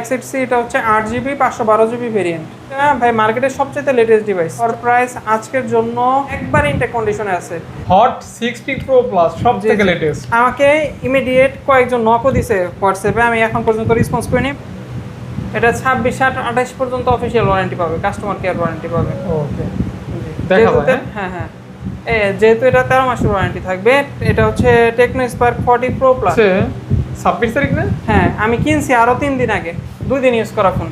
X8C এটা হচ্ছে 8GB 512GB variant. ভাই মার্কেটের সবচেয়ে লেটেস্ট ডিভাইস। ওর প্রাইস আজকের জন্য একবার ইনটেক কন্ডিশনে আছে। হট 60 প্রো প্লাস সবথেকে লেটেস্ট। আমাকে ইমিডিয়েট কয়েকজন নকও দিছে হোয়াটসঅ্যাপে, আমি এখন পর্যন্ত রেসপন্স করিনি। এটা 26, 28 পর্যন্ত অফিসিয়াল ওয়ারেন্টি পাবে, কাস্টমার কেয়ার ওয়ারেন্টি পাবে। ওকে, দেখাবো। হ্যাঁ যেহেতু এটা 13 মাসের ওয়ারেন্টি থাকবে। এটা হচ্ছে টেকনো স্পার্ক 40 প্রো প্লাস। 26 তারিখ না? হ্যাঁ, আমি কিনছি আরো 3 দিন আগে, 2 দিন ইউজ করা ফোন,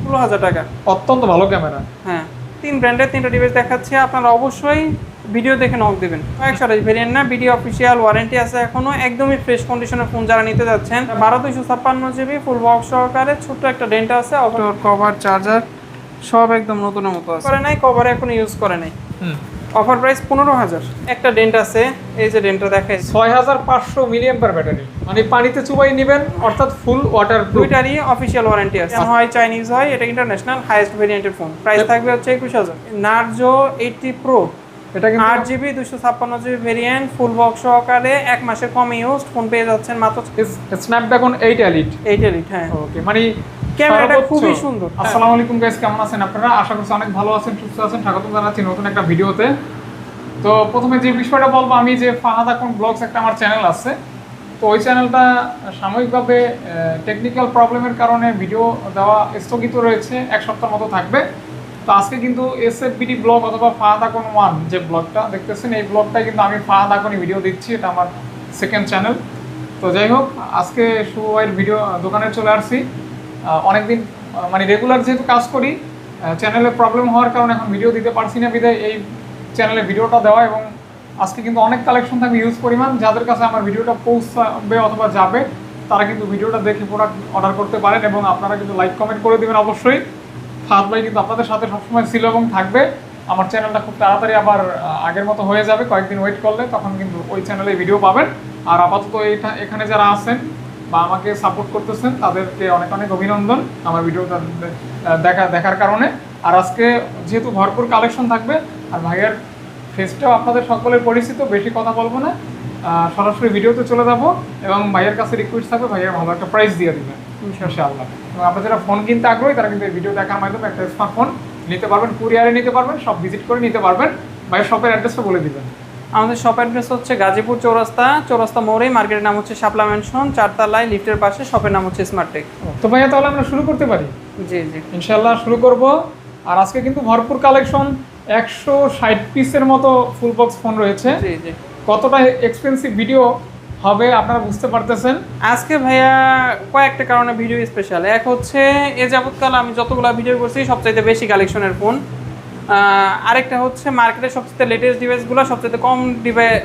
16,000 টাকা। অত্যন্ত ভালো ক্যামেরা। হ্যাঁ, 3 ব্র্যান্ডের 3টা ডিভাইস দেখাচ্ছি, আপনারা অবশ্যই ভিডিও দেখে নক দেবেন। 128 ভেরিয়েন্ট না, ভিডিও অফিসিয়াল ওয়ারেন্টি আছে এখনো, একদমই ফ্রেশ কন্ডিশনের ফোন যারা নিতে যাচ্ছেন। 12256GB ফুল বক্স সহকারে, ছোট্ট একটা ডেন্টা আছে, কভার চার্জার সব একদম নতুনের মতো আছে। করে নাই কভার এখন ইউজ করে নাই। Offer price 15,000। একটা ডেন্ট আছে, এই যে ডেন্টটা দেখে 6500 মিলিঅ্যাম্পিয়ার ব্যাটারি, মানে পানিতে চুবাই নেবেন, অর্থাৎ ফুল ওয়াটার প্রুফ। দুইটারই অফিসিয়াল ওয়ারেন্টি আছে, হয় চাইনিজ হয়, এটা ইন্টারন্যাশনাল হাইয়েস্ট ভেরিয়েন্টের ফোন। প্রাইস থাকবে হচ্ছে 21000। নার্জো 80 প্রো, এটা কিন্তু 8GB 256GB variant, full box সহকারে, 1 মাসের কম ইউজ ফোন পেয়ে যাচ্ছেন মাত্র। Snapdragon 8 elite. 8 এলিট, হ্যাঁ। ওকে, মানে ক্যামেরাটা খুবই সুন্দর। আসসালামু আলাইকুম গাইস, কেমন আছেন আপনারা? আশা করছি অনেক ভালো আছেন, সুস্থ আছেন। স্বাগতম জানাচ্ছি নতুন একটা ভিডিওতে। তো প্রথমে যে বিষয়টা বলবো, আমি যে ফাহাদ আকন ব্লগস একটা আমার চ্যানেল আছে, তো ওই চ্যানেলটা সাময়িকভাবে টেকনিক্যাল প্রবলেমের কারণে ভিডিও দেওয়া স্থগিত রয়েছে, 1 সপ্তাহের মতো থাকবে। তো আজকে কিন্তু এসএফবিডি ব্লগ অথবা ফাহাদ আকন 1 যে ব্লগটা দেখতেছেন, এই ব্লগটাই কিন্তু আমি ফাহাদ আকনই ভিডিও দিচ্ছি, এটা আমার সেকেন্ড চ্যানেল। তো যাই হোক, আজকে শুভের ভিডিও দোকানে চলে আসছি। অনেকদিন মানে রেগুলার যেহেতু কাজ করি, চ্যানেলে প্রবলেম হওয়ার কারণে এখন ভিডিও দিতে পারছি না, বিধায় এই চ্যানেলে ভিডিওটা দেওয়া। এবং আজকে কিন্তু অনেক কালেকশন থাকবে ইউজ পরিমাণ, যাদের কাছে আমার ভিডিওটা পৌঁছাবে অথবা যাবে তারা কিন্তু ভিডিওটা দেখে প্রোডাক্ট অর্ডার করতে পারেন। এবং আপনারা কিন্তু লাইক কমেন্ট করে দেবেন অবশ্যই। ফাহাদ ভাই কিন্তু আপনাদের সাথে সবসময় ছিল এবং থাকবে। আমার চ্যানেলটা খুব তাড়াতাড়ি আবার আগের মতো হয়ে যাবে, কয়েকদিন ওয়েট করলে তখন কিন্তু ওই চ্যানেলে ভিডিও পাবেন। আর আপাতত এখানে যারা আছেন বা আমাকে সাপোর্ট করতেছেন তাদেরকে অনেক অনেক অভিনন্দন আমার ভিডিওটা দেখার কারণে। আর আজকে যেহেতু ভরপুর কালেকশন থাকবে, আর ভাইয়ের ফেসটাও আপনাদের সকলের পরিচিত, বেশি কথা বলবো না, সরাসরি ভিডিওতে চলে যাবো। এবং ভাইয়ের কাছে রিকোয়েস্ট থাকবে, ভাইয়ের ভালো একটা প্রাইস দিয়ে দিবেন ইনশাআল্লাহ। এবং আপনারা যারা ফোন কিনতে আগ্রহী তারা কিন্তু এই ভিডিও দেখার মাধ্যমে একটা স্মার্টফোন নিতে পারবেন, কুরিয়ারে নিতে পারবেন, সব ভিজিট করে নিতে পারবেন। ভাইয়ের শপের অ্যাড্রেসটা বলে দিবেন। আমাদের শপ অ্যাড্রেস হচ্ছে গাজীপুর চৌরাস্তা মোড়ে, মার্কেটের নাম হচ্ছে শাপলা ম্যানশন, 4 তলায়, লিফটের পাশে, শপের নাম হচ্ছে স্মার্টটেক। তো ভাইয়া, তাহলে আমরা শুরু করতে পারি? জি ইনশাআল্লাহ শুরু করব। আর আজকে কিন্তু ভরপুর কালেকশন, 160 পিসের মতো ফুল বক্স ফোন রয়েছে। জি কতটা এক্সপেন্সিভ ভিডিও হবে আপনারা বুঝতে পারতেছেন। আজকে ভাইয়া কয়েকটা কারণে ভিডিও স্পেশাল। এক হচ্ছে এ যাবৎকাল আমি যতগুলো ভিডিও করছি সবচাইতে বেশি কালেকশনের ফোন। আরেকটা হচ্ছে মার্কেটের সবচেয়ে লেটেস্ট ডিভাইসগুলো, সবচেয়ে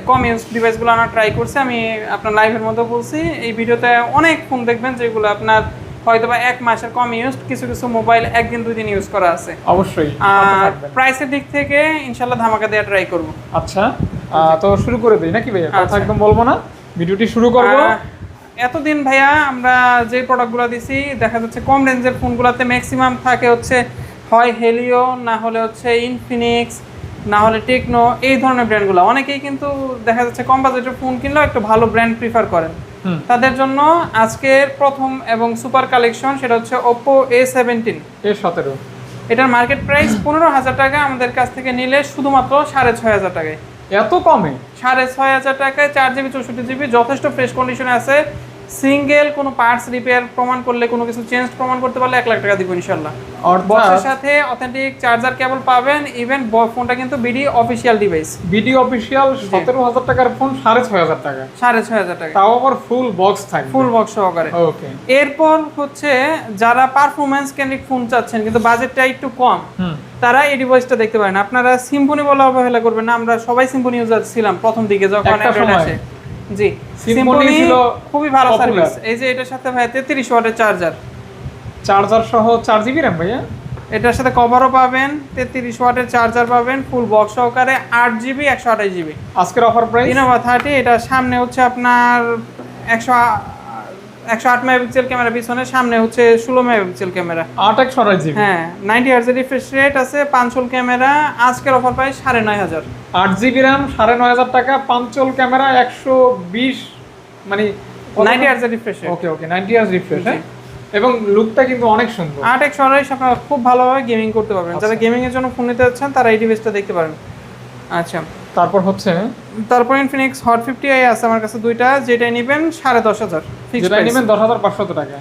কম ইউজ ডিভাইসগুলো আমরা ট্রাই করছি। আমি আপনার লাইভের মধ্যে বলছি, এই ভিডিওতে অনেক ফোন দেখবেন যেগুলো আপনার হয়তো বা 1 মাসের কম ইউজ, কিছু মোবাইল 1 দিন 2 দিন ইউজ করা আছে অবশ্যই। আর প্রাইসের দিক থেকে ইনশাল্লাহ ধামাকা দেওয়া ট্রাই করব। আচ্ছা, তো শুরু করে দিই নাকি ভাইয়া? কথা একদম বলবো না, ভিডিওটি শুরু করব। এতদিন ভাইয়া আমরা যে প্রোডাক্টগুলো দিছি, দেখা যাচ্ছে কম রেঞ্জের ফোনগুলোতে ম্যাক্সিমাম থাকে হচ্ছে হয় হেলিও, না হলে হচ্ছে ইনফিনিক্স, না হলে টেকনো, এই ধরনের ব্র্যান্ডগুলো। অনেকেই কিন্তু দেখা যাচ্ছে কম বাজেটের ফোন কিনলেও একটু ভালো ব্র্যান্ড প্রিফার করেন। তাদের জন্য আজকের প্রথম এবং সুপার কালেকশন, সেটা হচ্ছে Oppo A17। এটার মার্কেট প্রাইস 15,000 টাকা, আমাদের কাছ থেকে নিলে শুধুমাত্র 6,500 টাকায়। এত কমে? 6,500 টাকায় 4GB 64GB, যথেষ্ট ফ্রেশ কন্ডিশনে আছে। সিঙ্গেল কোনো পার্টস রিপেয়ার প্রমাণ করলে, কোনো কিছু চেঞ্জ প্রমাণ করতে পারলে 1 লাখ টাকা দিব ইনশাল্লাহ। বক্সের সাথে অথেন্টিক চার্জার কেবল পাবেন। ইভেন ফোনটা কিন্তু BD official device. BD official 17,000 টাকার ফোন 6,500 টাকা। 6,500 টাকা, তাও আবার ফুল বক্স থাকবে, ফুল বক্স সহকারে। ওকে। এরপর হচ্ছে যারা পারফরম্যান্স কেন্দ্রিক ফোন চাচ্ছেন কিন্তু বাজেটটা একটু কম, তারা এই ডিভাইসটা দেখতে পারেন। আপনারা সিম্ফনি বলে অবহেলা করবেন না, আমরা সবাই সিম্ফনি ইউজার ছিলাম প্রথম দিকে যখন অ্যান্ড্রয়েড আসে। জি, সিম্ফনি ছিল খুবই ভালো সার্ভিস। এই যে এটার সাথে ভাই 33 ওয়াটের চার্জার সহ 4GB RAM ভাইয়া। এটার সাথে কভারও পাবেন, 33 ওয়াটের চার্জার পাবেন, ফুল বক্স সহকারে, 8GB 128GB। আজকের অফার প্রাইস Innova 30। এটা সামনে হচ্ছে আপনার 108 মেগাপিক্সেল ক্যামেরা, পিছনে সামনে হচ্ছে 16 মেগাপিক্সেল ক্যামেরা, 8/128GB। হ্যাঁ, 90 হার্জ রিফ্রেশ রেট আছে, 5 হোল ক্যামেরা। আজকের অফার প্রাইস 9,500। 8GB RAM, 9,500 টাকা, 5 হোল ক্যামেরা, 120 মানে 90 হার্জ রিফ্রেশ রেট। ওকে 90 হার্জ রিফ্রেশ। হ্যাঁ, এবং লুকটা কিন্তু অনেক সুন্দর। 8 আপনারা খুব ভালোভাবে গেমিং করতে পারবেন। যারা গেমিং এর জন্য ফোন নিতে যাচ্ছেন তারা এই ডিভাইসটা দেখতে পারেন। আচ্ছা, তারপর ইনফিনিক্স হট 50i আছে আমার কাছে দুইটা, যেটা নেবেন 10,500 যেটা নেবেন 10,500 টাকা।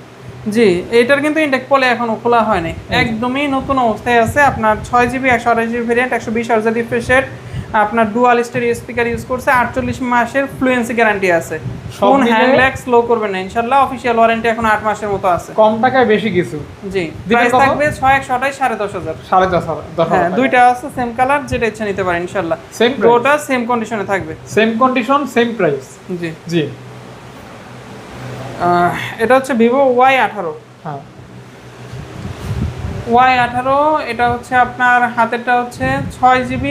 জি, এটার কিন্তু ইনটেক পলে এখনো খোলা হয়নি, একদমই নতুন অবস্থায় আছে। আপনার 6GB 128GB variant, 120 Hz refresh rate, আপনার ডুয়াল স্টেরিও স্পিকার ইউজ করছে, 48 মাসের ফ্লুয়েন্সি গ্যারান্টি আছে। ফোন হ্যাং ল্যাগ স্লো করবে না ইনশাআল্লাহ। অফিশিয়াল ওয়ারেন্টি এখন 8 মাসের মতো আছে। কম টাকায় বেশি কিছু। জি, প্রাইস থাকবে 6128 10,500। 10,500। হ্যাঁ, দুইটা আছে সেম কালার, যেটা ইচ্ছা নিতে পারেন ইনশাআল্লাহ। সেম দুটোটা সেম কন্ডিশনে থাকবে। Same condition same price. জি জি। এটা হচ্ছে ভিভো Y18। হ্যাঁ, Y18 এটা হচ্ছে আপনার হাতেরটা হচ্ছে 4GB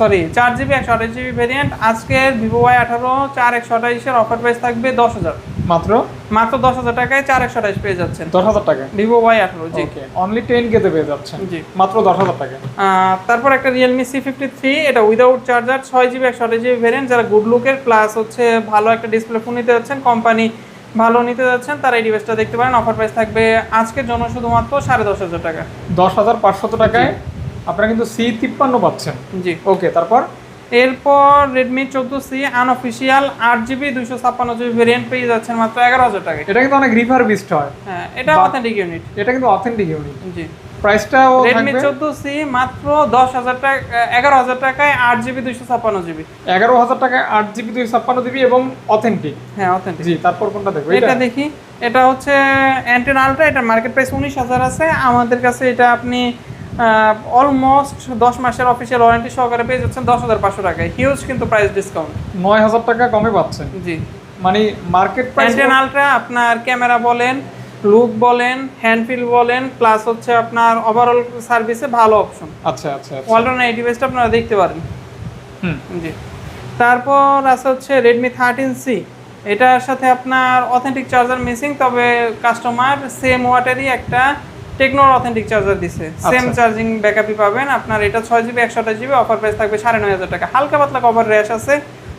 128GB ভেরিয়েন্ট। আজকে ভিভো Y18 4128 এর অফার প্রাইস থাকবে 10,000। মাত্র 10,000 টাকায় 4128 পেয়ে যাচ্ছেন। 10,000 টাকা ভিভো Y18। জি, ওকে, অনলি 10K তে পেয়ে যাচ্ছেন। জি, মাত্র 10,000 টাকা। তারপর একটা Realme C53, এটা without charger, 6GB 128GB variant. যারা গুড লুকের প্লাস হচ্ছে ভালো একটা ডিসপ্লে ফোন নিতে যাচ্ছেন, কোম্পানি ভালো নিতে যাচ্ছেন, তারা এই ডিভাইসটা দেখতে পারেন। অফার প্রাইস থাকবে আজকের জন্য শুধুমাত্র 10,500 টাকা। 10,500 টাকায় আপনারা কিন্তু C53 পাচ্ছেন। জি, ওকে, এরপর Redmi 14C unofficial 8GB 256GB variant পেয়ে যাচ্ছেন মাত্র 11,000 টাকায়। এটা কিন্তু অনেক রিফারবিশড হয়। হ্যাঁ, এটা অথেন্টিক ইউনিট। এটা কিন্তু অথেন্টিক ইউনিট। জি, প্রাইসটাও Redmi 14C মাত্র 10,000 টাকা 11,000 টাকায় 8GB 256GB। 11,000 টাকায় 8GB 256GB এবং অথেন্টিক। হ্যাঁ, অথেন্টিক। জি, তারপর কোনটা দেখব? এটা দেখি। এটা হচ্ছে Anten Ultra, এটা মার্কেট প্রাইস 19,000 আছে। আমাদের কাছে এটা আপনি অলমোস্ট 10 মাসের অফিশিয়াল ওয়ারেন্টি সহকারে পেয়ে যাচ্ছেন 10,500 টাকায়। হিউজ কিন্তু প্রাইস ডিসকাউন্ট। 9,000 টাকা কমে পাচ্ছেন। জি, মানে মার্কেট প্রাইস। Anten Ultra আপনার ক্যামেরা বলেন, লুক বলেন, হ্যান্ডফিল বলেন, প্লাস হচ্ছে আপনার ওভারঅল সার্ভিসে ভালো অপশন। আচ্ছা আচ্ছা, অলরাউন্ড এই ডিভাইসটা আপনারা দেখতে পারেন। জি, তারপর আছে হচ্ছে Redmi 13C। এটার সাথে আপনার অথেন্টিক চার্জার মিসিং, তবে কাস্টমার সেম ওয়াটেরই একটা টেকনোর অথেন্টিক চার্জার দিছে, সেম চার্জিং ব্যাকআপই পাবেন। আপনার এটা 6GB 128GB, অফার প্রাইস থাকবে 9,500 টাকা। হালকা পাতলা কভার র্যাশ আছে,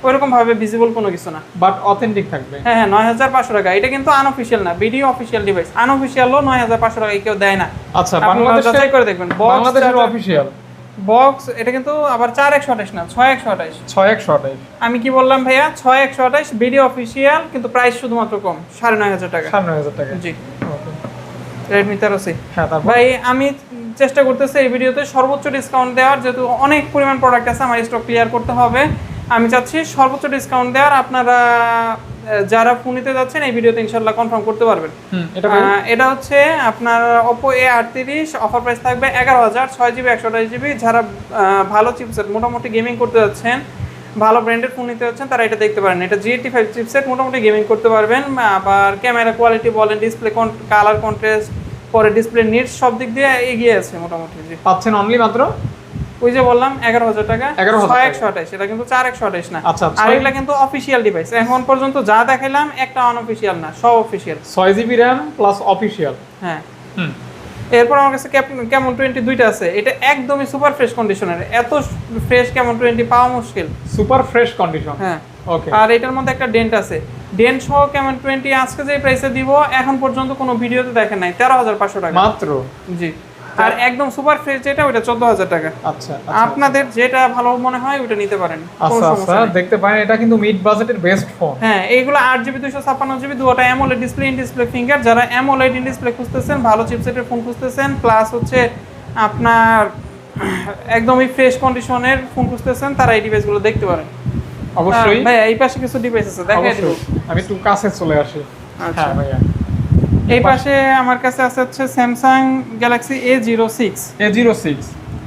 ওইরকম ভাবে ভিজিবল কোনো কিছু না, বাট অথেন্টিক থাকবে। হ্যাঁ, 9,500 টাকা। এটা কিন্তু আনঅফিশিয়াল না, ভিডিও অফিশিয়াল ডিভাইস। আনঅফিশিয়ালও 9,500 টাকা কেউ দেয় না। আচ্ছা, বাংলাদেশে যাচাই করে দেখবেন। বাংলাদেশের অফিশিয়াল বক্স এটা কিন্তু আবার 4128 না, 6128। 6128। আমি কি বললাম ভাইয়া? 6128 ভিডিও অফিশিয়াল, কিন্তু প্রাইস শুধুমাত্র কম, 9,500 টাকা। 9,500 টাকা। জি, Redmi 13C। হ্যাঁ, তারপর ভাই আমি চেষ্টা করতেছি এই ভিডিওতে সর্বোচ্চ ডিসকাউন্ট দেওয়ার, যেহেতু অনেক পরিমাণ প্রোডাক্ট আছে, আমার স্টক ক্লিয়ার করতে হবে। আমি চাচ্ছি সর্বোচ্চ ডিসকাউন্ট দেওয়ার। আপনারা যারা ফোন নিতে যাচ্ছেন এই ভিডিওতে ইনশাআল্লাহ কনফার্ম করতে পারবেন। এটা হচ্ছে আপনার Oppo A38, অফার প্রাইস থাকবে 11,000, 6GB 128GB। যারা ভালো চিপসেট মোটামুটি গেমিং করতে যাচ্ছেন, ভালো ব্র্যান্ডের ফোন নিতে যাচ্ছেন, তারা এটা দেখতে পারেন। এটা G85 চিপসেট, মোটামুটি গেমিং করতে পারবেন। আবার ক্যামেরা কোয়ালিটি বলেন, ডিসপ্লে কালার কন্ট্রাস্ট, পরে ডিসপ্লে নিটস, সব দিক দিয়ে এগিয়ে আছে মোটামুটি। জি, পাচ্ছেন অনলি মাত্র ওই যে বললাম 11,000 টাকা, 6128। এটা কিন্তু 4128 না। আচ্ছা, আর এগুলা কিন্তু অফিশিয়াল ডিভাইস। এখন পর্যন্ত যা দেখাইলাম একটা অনঅফিশিয়াল না, সব official. 6GB RAM plus official. হ্যাঁ, এরপর আমার কাছে Camon 20 দুইটা আছে। এটা একদমই সুপার ফ্রেশ কন্ডিশনের। এত ফ্রেশ Camon 20 পাওয়া মুশকিল। Super fresh condition. হ্যাঁ, ওকে। আর এটার মধ্যে একটা ডেন্ট আছে। ডেন্ট সহ Camon 20 আজকে যে প্রাইসে দিব, এখন পর্যন্ত কোনো ভিডিওতে দেখেন নাই, 13,500 টাকা মাত্র। জি, আর একদম সুপার ফ্রেশ যেটা, ওটা 14,000 টাকা। আচ্ছা, আপনাদের যেটা ভালো মনে হয় ওটা নিতে পারেন। আচ্ছা আচ্ছা, দেখতে পারেন এটা কিন্তু মিড বাজেটের বেস্ট ফোন। হ্যাঁ, এইগুলো 8GB 256GB, দুটোটা AMOLED display, in display finger. যারা AMOLED ইন ডিসপ্লে খুঁজতেছেন, ভালো চিপসেটের ফোন খুঁজতেছেন, প্লাস হচ্ছে আপনার একদমই ফ্রেশ কন্ডিশনের ফোন খুঁজতেছেন, তারা এই ডিভাইসগুলো দেখতে পারেন। অবশ্যই ভাই, এই পাশে কিছু ডিভাইস আছে, দেখাই দেব। আমি একটু কাছে চলে আসি। আচ্ছা হ্যাঁ ভাইয়া, এই পাশে আমার কাছে আছে হচ্ছে Samsung Galaxy A06।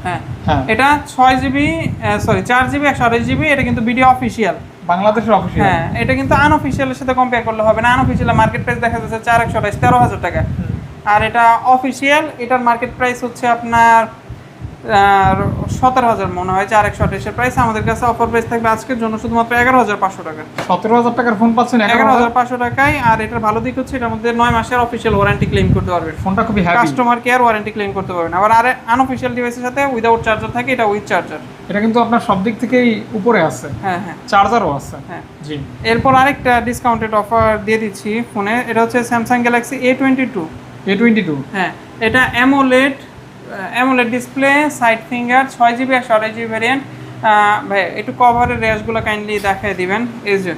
হ্যাঁ, এটা 4GB 128GB। এটা কিন্তু ভিডিও অফিশিয়াল, বাংলাদেশের অফিশিয়াল। হ্যাঁ, এটা কিন্তু আনঅফিশিয়ালের সাথে কম্পেয়ার করলে হবে না। আনঅফিশিয়াল মার্কেট প্রাইস দেখা যাচ্ছে 4128, 13,000 টাকা। আর এটা অফিশিয়াল, এটার মার্কেট প্রাইস হচ্ছে আপনার 17,000 মনে হয়, 4128 এর প্রাইস। আমাদের কাছে অফার প্রাইস থাকবে আজকের জন্য শুধুমাত্র 11,500 টাকা। 17,000 টাকার ফোন পাচ্ছেন 11,500 টাকায়। আর এটার ভালো দিক হচ্ছে এটার মধ্যে 9 মাসের অফিশিয়াল ওয়ারেন্টি ক্লেম করতে পারবেন। ফোনটা খুবই happy, customer care warranty claim করতে পারবেন। আবার আনঅফিশিয়াল ডিভাইসের সাথে উইদাউট চার্জার থাকে, এটা উইথ চার্জার। এটা কিন্তু আপনার সব দিক থেকেই উপরে আছে। হ্যাঁ হ্যাঁ, চার্জারও আছে। হ্যাঁ জি। এরপর আরেকটা ডিসকাউন্টেড অফার দিয়ে দিচ্ছি ফোনে। এটা হচ্ছে Samsung Galaxy A22। A22 হ্যাঁ, এটা AMOLED display, side finger, 6GB 128GB variant. ভাই একটু কভারের র্যাশগুলো কাইন্ডলি দেখাই দিবেন। এই যে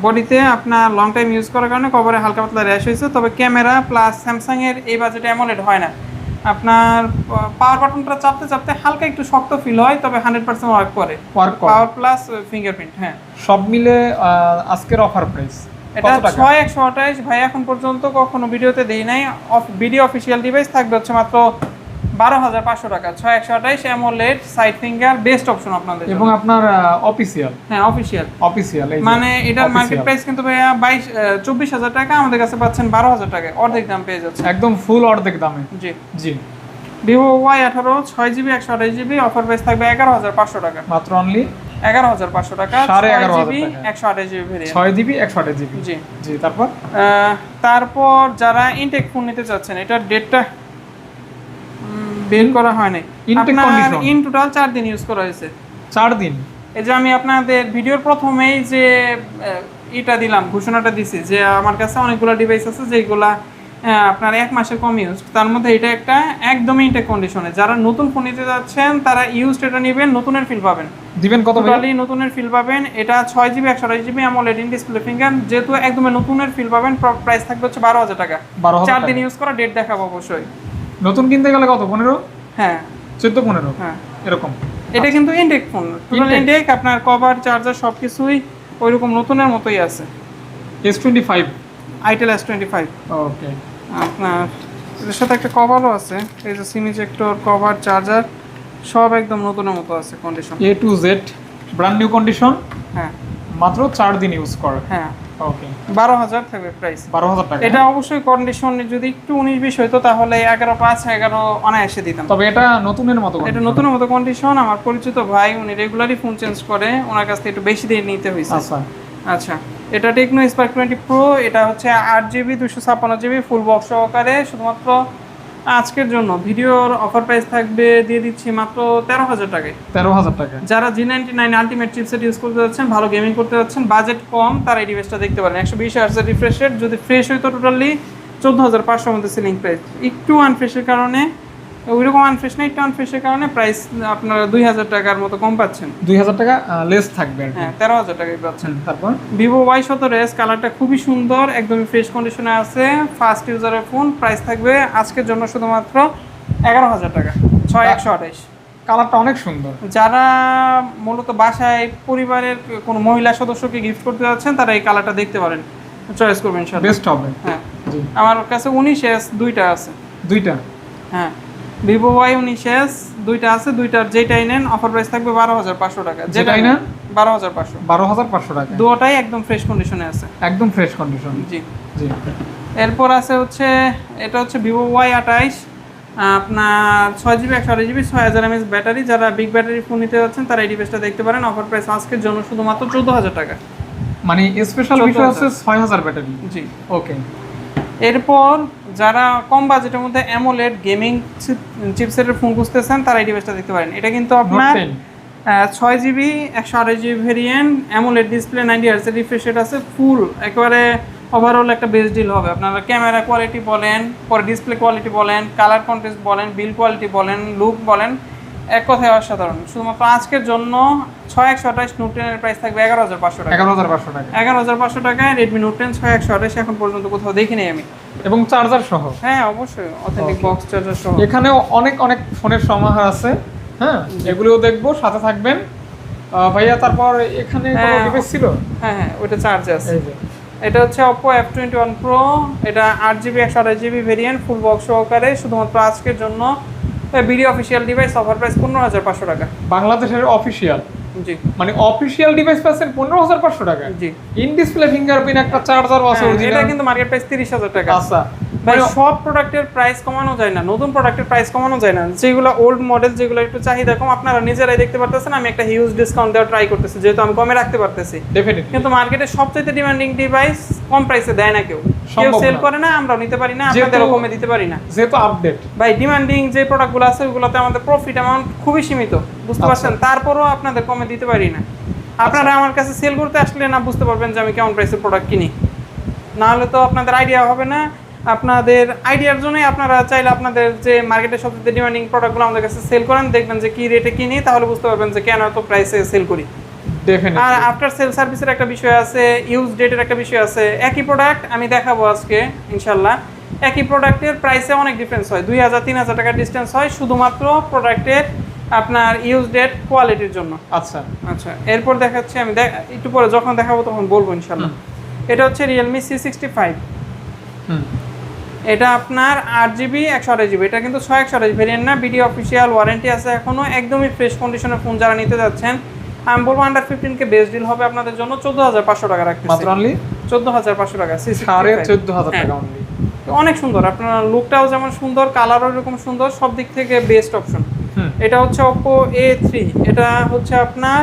বডিতে আপনার লং টাইম ইউজ করার কারণে কভারে হালকা পাতলা র্যাশ হয়েছে, তবে ক্যামেরা প্লাস স্যামসাংয়ের এই বাজেটে অ্যামোলেড হয় না। আপনার পাওয়ার বাটনটা চাপতে চাপতে হালকা একটু শক্ত ফিল হয়, তবে 100% ওয়ার্ক করে। Power plus fingerprint. হ্যাঁ, সব মিলে আজকের অফার প্রাইস এটা 6128 ভাই, এখন পর্যন্ত কখনো ভিডিওতে দেই নাই। ভিডিও অফিসিয়াল ডিভাইস থাকবে হচ্ছে মাত্র 12500 টাকা। 6128 AMOLED side finger, best option আপনাদের এবং আপনার অফিসিয়াল। হ্যাঁ, অফিসিয়াল এই মানে এটার মার্কেট প্রাইস কিন্তু ভাইয়া 24000 টাকা, আমাদের কাছে পাচ্ছেন 12000 টাকা, অর্ধেক দাম পেয়ে যাচ্ছে, একদম ফুল অর্ধেক দামে। জি জি। Vivo Y18 6GB 128GB, offer price থাকবে 11500 টাকা, মাত্র অনলি 11500 টাকা। 11500 6GB 128GB variant, 6GB 128GB। জি জি। তারপর যারা ইনটেক ফোন নিতে চাচ্ছেন, এটার ডেটটা বের করা হয় নাই, আপনার ইন টোটাল 4 দিন ইউজ করা হয়েছে। 4 দিন। এই যে আমি আপনাদের ভিডিওর প্রথমেই যে এটা দিলাম, ঘোষণাটা দিছি যে আমার কাছে অনেকগুলো ডিভাইস আছে যেগুলা আপনার 1 মাসের কম ইউজ, তার মধ্যে এটা একটা একদমই ইনটেক কন্ডিশনে। যারা নতুন ফোন নিতে যাচ্ছেন তারা ইউজড এটা নেবেন, নতুনের ফিল পাবেন। দিবেন কত? টোটালি নতুনের ফিল পাবেন। এটা 6GB 128GB AMOLED in display finger, যেহেতু একদমই নতুনের ফিল পাবেন, প্রাইস থাকবে হচ্ছে 12000 টাকা। 4 দিন ইউজ করা, ডেট দেখাবো অবশ্যই। নতুন কিনতে গেলে কত? 15? হ্যাঁ, 14-15 হ্যাঁ এরকম। এটা কিন্তু ইনটেক ফোন, টোটাল ইনটেক, আপনার কভার চার্জার সবকিছুই ওইরকম নতুনের মতোই আছে। S25 itel S25। ওকে। আপনার এর সাথে একটা কভারও আছে, এই যে সিম ইজেক্টর, কভার, চার্জার সব একদম নতুনের মতো আছে condition, A to Z brand new condition. হ্যাঁ, মাত্র 4 দিন ইউজ করা। হ্যাঁ, ওকে। 12000 থাকবে প্রাইস। 12000 টাকা। এটা অবশ্যই কন্ডিশন যদি একটু 19-20 হইতো তাহলে 11.5-11 অনায়াসে দিতাম, তবে এটা নতুনের মতো। এটা নতুনের মতো কন্ডিশন। আমার পরিচিত ভাই, উনি রেগুলারই ফোন চেঞ্জ করে, ওনার কাছ থেকে একটু বেশি দিয়ে নিতে হয়েছে। আচ্ছা। আচ্ছা, এটা টেকনো স্পার্ক 20 প্রো, এটা হচ্ছে 8GB 256GB ফুল বক্স সহকারে। শুধুমাত্র আজকের জন্য ভিডিওর অফার প্রাইস থাকবে, দিয়ে দিচ্ছি মাত্র 13000 টাকায়। 13000 টাকা। যারা G99 আলটিমেট চিপসেট ইউজ করতে যাচ্ছেন, ভালো গেমিং করতে যাচ্ছেন, বাজেট কম, তারা এই ডিভাইসটা দেখতে পারেন। 120 Hz রিফ্রেশ রেট, যদি ফ্রেশ হইতো টোটালি 14500 মধ্যে সেলিং প্রাইস। একটু আনফ্রেশের কারণে, ওইরকম আনফ্রেশ না, একটু আনফ্রেশের কারণে প্রাইস আপনারা 2000 টাকার মতো কম পাচ্ছেন। 2000 টাকা লেস থাকবে আর কি। হ্যাঁ, 13000 টাকায় পাচ্ছেন। তারপর Vivo Y17s, কালারটা খুবই সুন্দর, একদমই ফ্রেশ কন্ডিশনে আছে, ফার্স্ট ইউজারের ফোন। প্রাইস থাকবে আজকের জন্য শুধুমাত্র 11000 টাকা, 6128। কালারটা অনেক সুন্দর। যারা মূলত বাসায় পরিবারের কোনো মহিলা সদস্যকে গিফট করতে যাচ্ছেন, তারা এই কালারটা দেখতে পারেন, চয়েস করবেন ইনশাআল্লাহ, বেস্ট হবে। হ্যাঁ, জি। আমার কাছে 19s দুইটা আছে। দুইটা? হ্যাঁ, Vivo Y19s দুইটা আছে, দুইটার যেটাই নেন অফার প্রাইস থাকবে 12500 টাকা। যেটাই নেন 12500। 12500 টাকা। দুটোটাই একদম ফ্রেশ কন্ডিশনে আছে, একদম ফ্রেশ কন্ডিশন। জি জি। এরপর আছে হচ্ছে, এটা হচ্ছে Vivo Y28, আপনার 6GB 128GB 6000 mAh ব্যাটারি। যারা বিগ ব্যাটারি ফোন নিতে যাচ্ছেন তারা এই ডিভাইসটা দেখতে পারেন, অফার প্রাইস আজকের জন্য শুধুমাত্র 14000 টাকা। মানে স্পেশাল বিষয় আছে 6000 ব্যাটারি। জি। ওকে। এরপর যারা কম বাজেটের মধ্যে অ্যামোলেড গেমিং চিপসেটের ফোন খুঁজতেছেন, তারা এই ডিভাইসটা দেখতে পারেন। এটা কিন্তু আপনার 6GB 128GB variant, AMOLED display, 90 Hz refresh rate আছে, ফুল একেবারে ওভারঅল একটা বেস্ট ডিল হবে। আপনারা ক্যামেরা কোয়ালিটি বলেন, পরে ডিসপ্লে কোয়ালিটি বলেন, কালার কন্ট্রাস্ট বলেন, বিল কোয়ালিটি বলেন, লুক বলেন, এক কথায় অসাধারণ। শুধুমাত্র আজকের জন্য 6128 নোট 10 এর প্রাইস থাকবে 11500 টাকা। 11500 টাকা। 11500 টাকায় Redmi Note 10 6128 এখন পর্যন্ত কোথাও দেখিনি আমি। এবং চার্জার সহ? হ্যাঁ, অবশ্যই অথেন্টিক বক্স চার্জার সহ। এখানেও অনেক অনেক ফোনের সমাহার আছে। হ্যাঁ, এগুলোও দেখবো, সাথে থাকবেন ভাইয়া। তারপর এখানে কোনো ডিভাইস ছিল? হ্যাঁ হ্যাঁ, ওইটা চার্জে আছে। এই যে এটা হচ্ছে Oppo F21 Pro, এটা 8GB 128GB variant, full box সহকারে। শুধুমাত্র আজকের জন্য video official device, offer price 15500 টাকা। বাংলাদেশের অফিসিয়াল? জি। মানে অফিসিয়াল ডিভাইস পাচ্ছেন 15500 টাকা? জি। ইন ডিসপ্লে ফিঙ্গারপ্রিন্ট একটা চার্জার আছে অরিজিনাল। এটা কিন্তু মার্কেট প্রাইস 30000 টাকা। আচ্ছা ভাই, সব প্রোডাক্টের প্রাইস কমানো যায় না, নতুন প্রোডাক্টের প্রাইস কমানো যায় না। যেগুলো ওল্ড মডেল, যেগুলো একটু চাহিদা কম, আপনারা নিজেরাই দেখতে পারতেছেন আমি একটা হিউজ ডিসকাউন্ট দেওয়ার ট্রাই করতেছি, যেহেতু আমি কমে রাখতে পারতেছি। ডেফিনেটলি। কিন্তু মার্কেটে সবচেয়ে ডিমান্ডিং ডিভাইস কম প্রাইসে দেয় না কেউ, কেউ সেল করে না, আমরাও নিতে পারি না, আপনাদেরও কমে দিতে পারি না, যেহেতু আপডেট। ভাই ডিমান্ডিং যে প্রোডাক্টগুলো আছে ওগুলোতে আমাদের প্রফিট অ্যামাউন্ট খুবই সীমিত, বুঝতে পারছেন? তারপরও আপনাদের কমে দিতে পারি না। আপনারা আমার কাছে সেল করতে আসলে না বুঝতে পারবেন যে আমি কেমন প্রাইসের প্রোডাক্ট কিনি, না হলে তো আপনাদের আইডিয়া হবে না আপনাদের আইডিয়ার জন্যই আপনারা চাইলে আপনাদের যে মার্কেটের সবচেয়ে ডিমান্ডিং প্রোডাক্টগুলো আমাদের কাছে সেল করেন, দেখবেন যে কি রেটে কিনি, তাহলে বুঝতে পারবেন যে কেন এত প্রাইসে সেল করি। আর আফটার সেল সার্ভিসের একটা বিষয় আছে, ইউজ ডেটের একটা বিষয় আছে। একই প্রোডাক্ট আমি দেখাবো আজকে ইনশাল্লাহ, একই প্রোডাক্টের প্রাইসে অনেক ডিফারেন্স হয়, 2000-3000 টাকার ডিস্টেন্স হয় শুধুমাত্র প্রোডাক্টের আপনার ইউজ ডেট কোয়ালিটির জন্য। আচ্ছা আচ্ছা, এরপর দেখাচ্ছি আমি, একটু পরে যখন দেখাবো তখন বলবো ইনশাল্লাহ। এটা হচ্ছে রিয়েলমি C65। এটা আপনার 8GB 128GB, এটা কিন্তু 6/128 ভেরিয়েন্ট না, বিডি অফিসিয়াল ওয়ারেন্টি আছে এখনো, একদমই ফ্রেশ কন্ডিশনের ফোন যারা নিতে যাচ্ছেন আমি বলবো আন্ডার 15K বেস্ট ডিল হবে আপনাদের জন্য, 14,500 টাকা রাখতেছি, মাত্র অনলি 14,500 টাকা, 14,500 টাকা অনলি। অনেক সুন্দর, আপনার লুকটাও যেমন সুন্দর, কালারও এরকম সুন্দর, সব দিক থেকে বেস্ট অপশন। এটা হচ্ছে Oppo A3, এটা হচ্ছে আপনার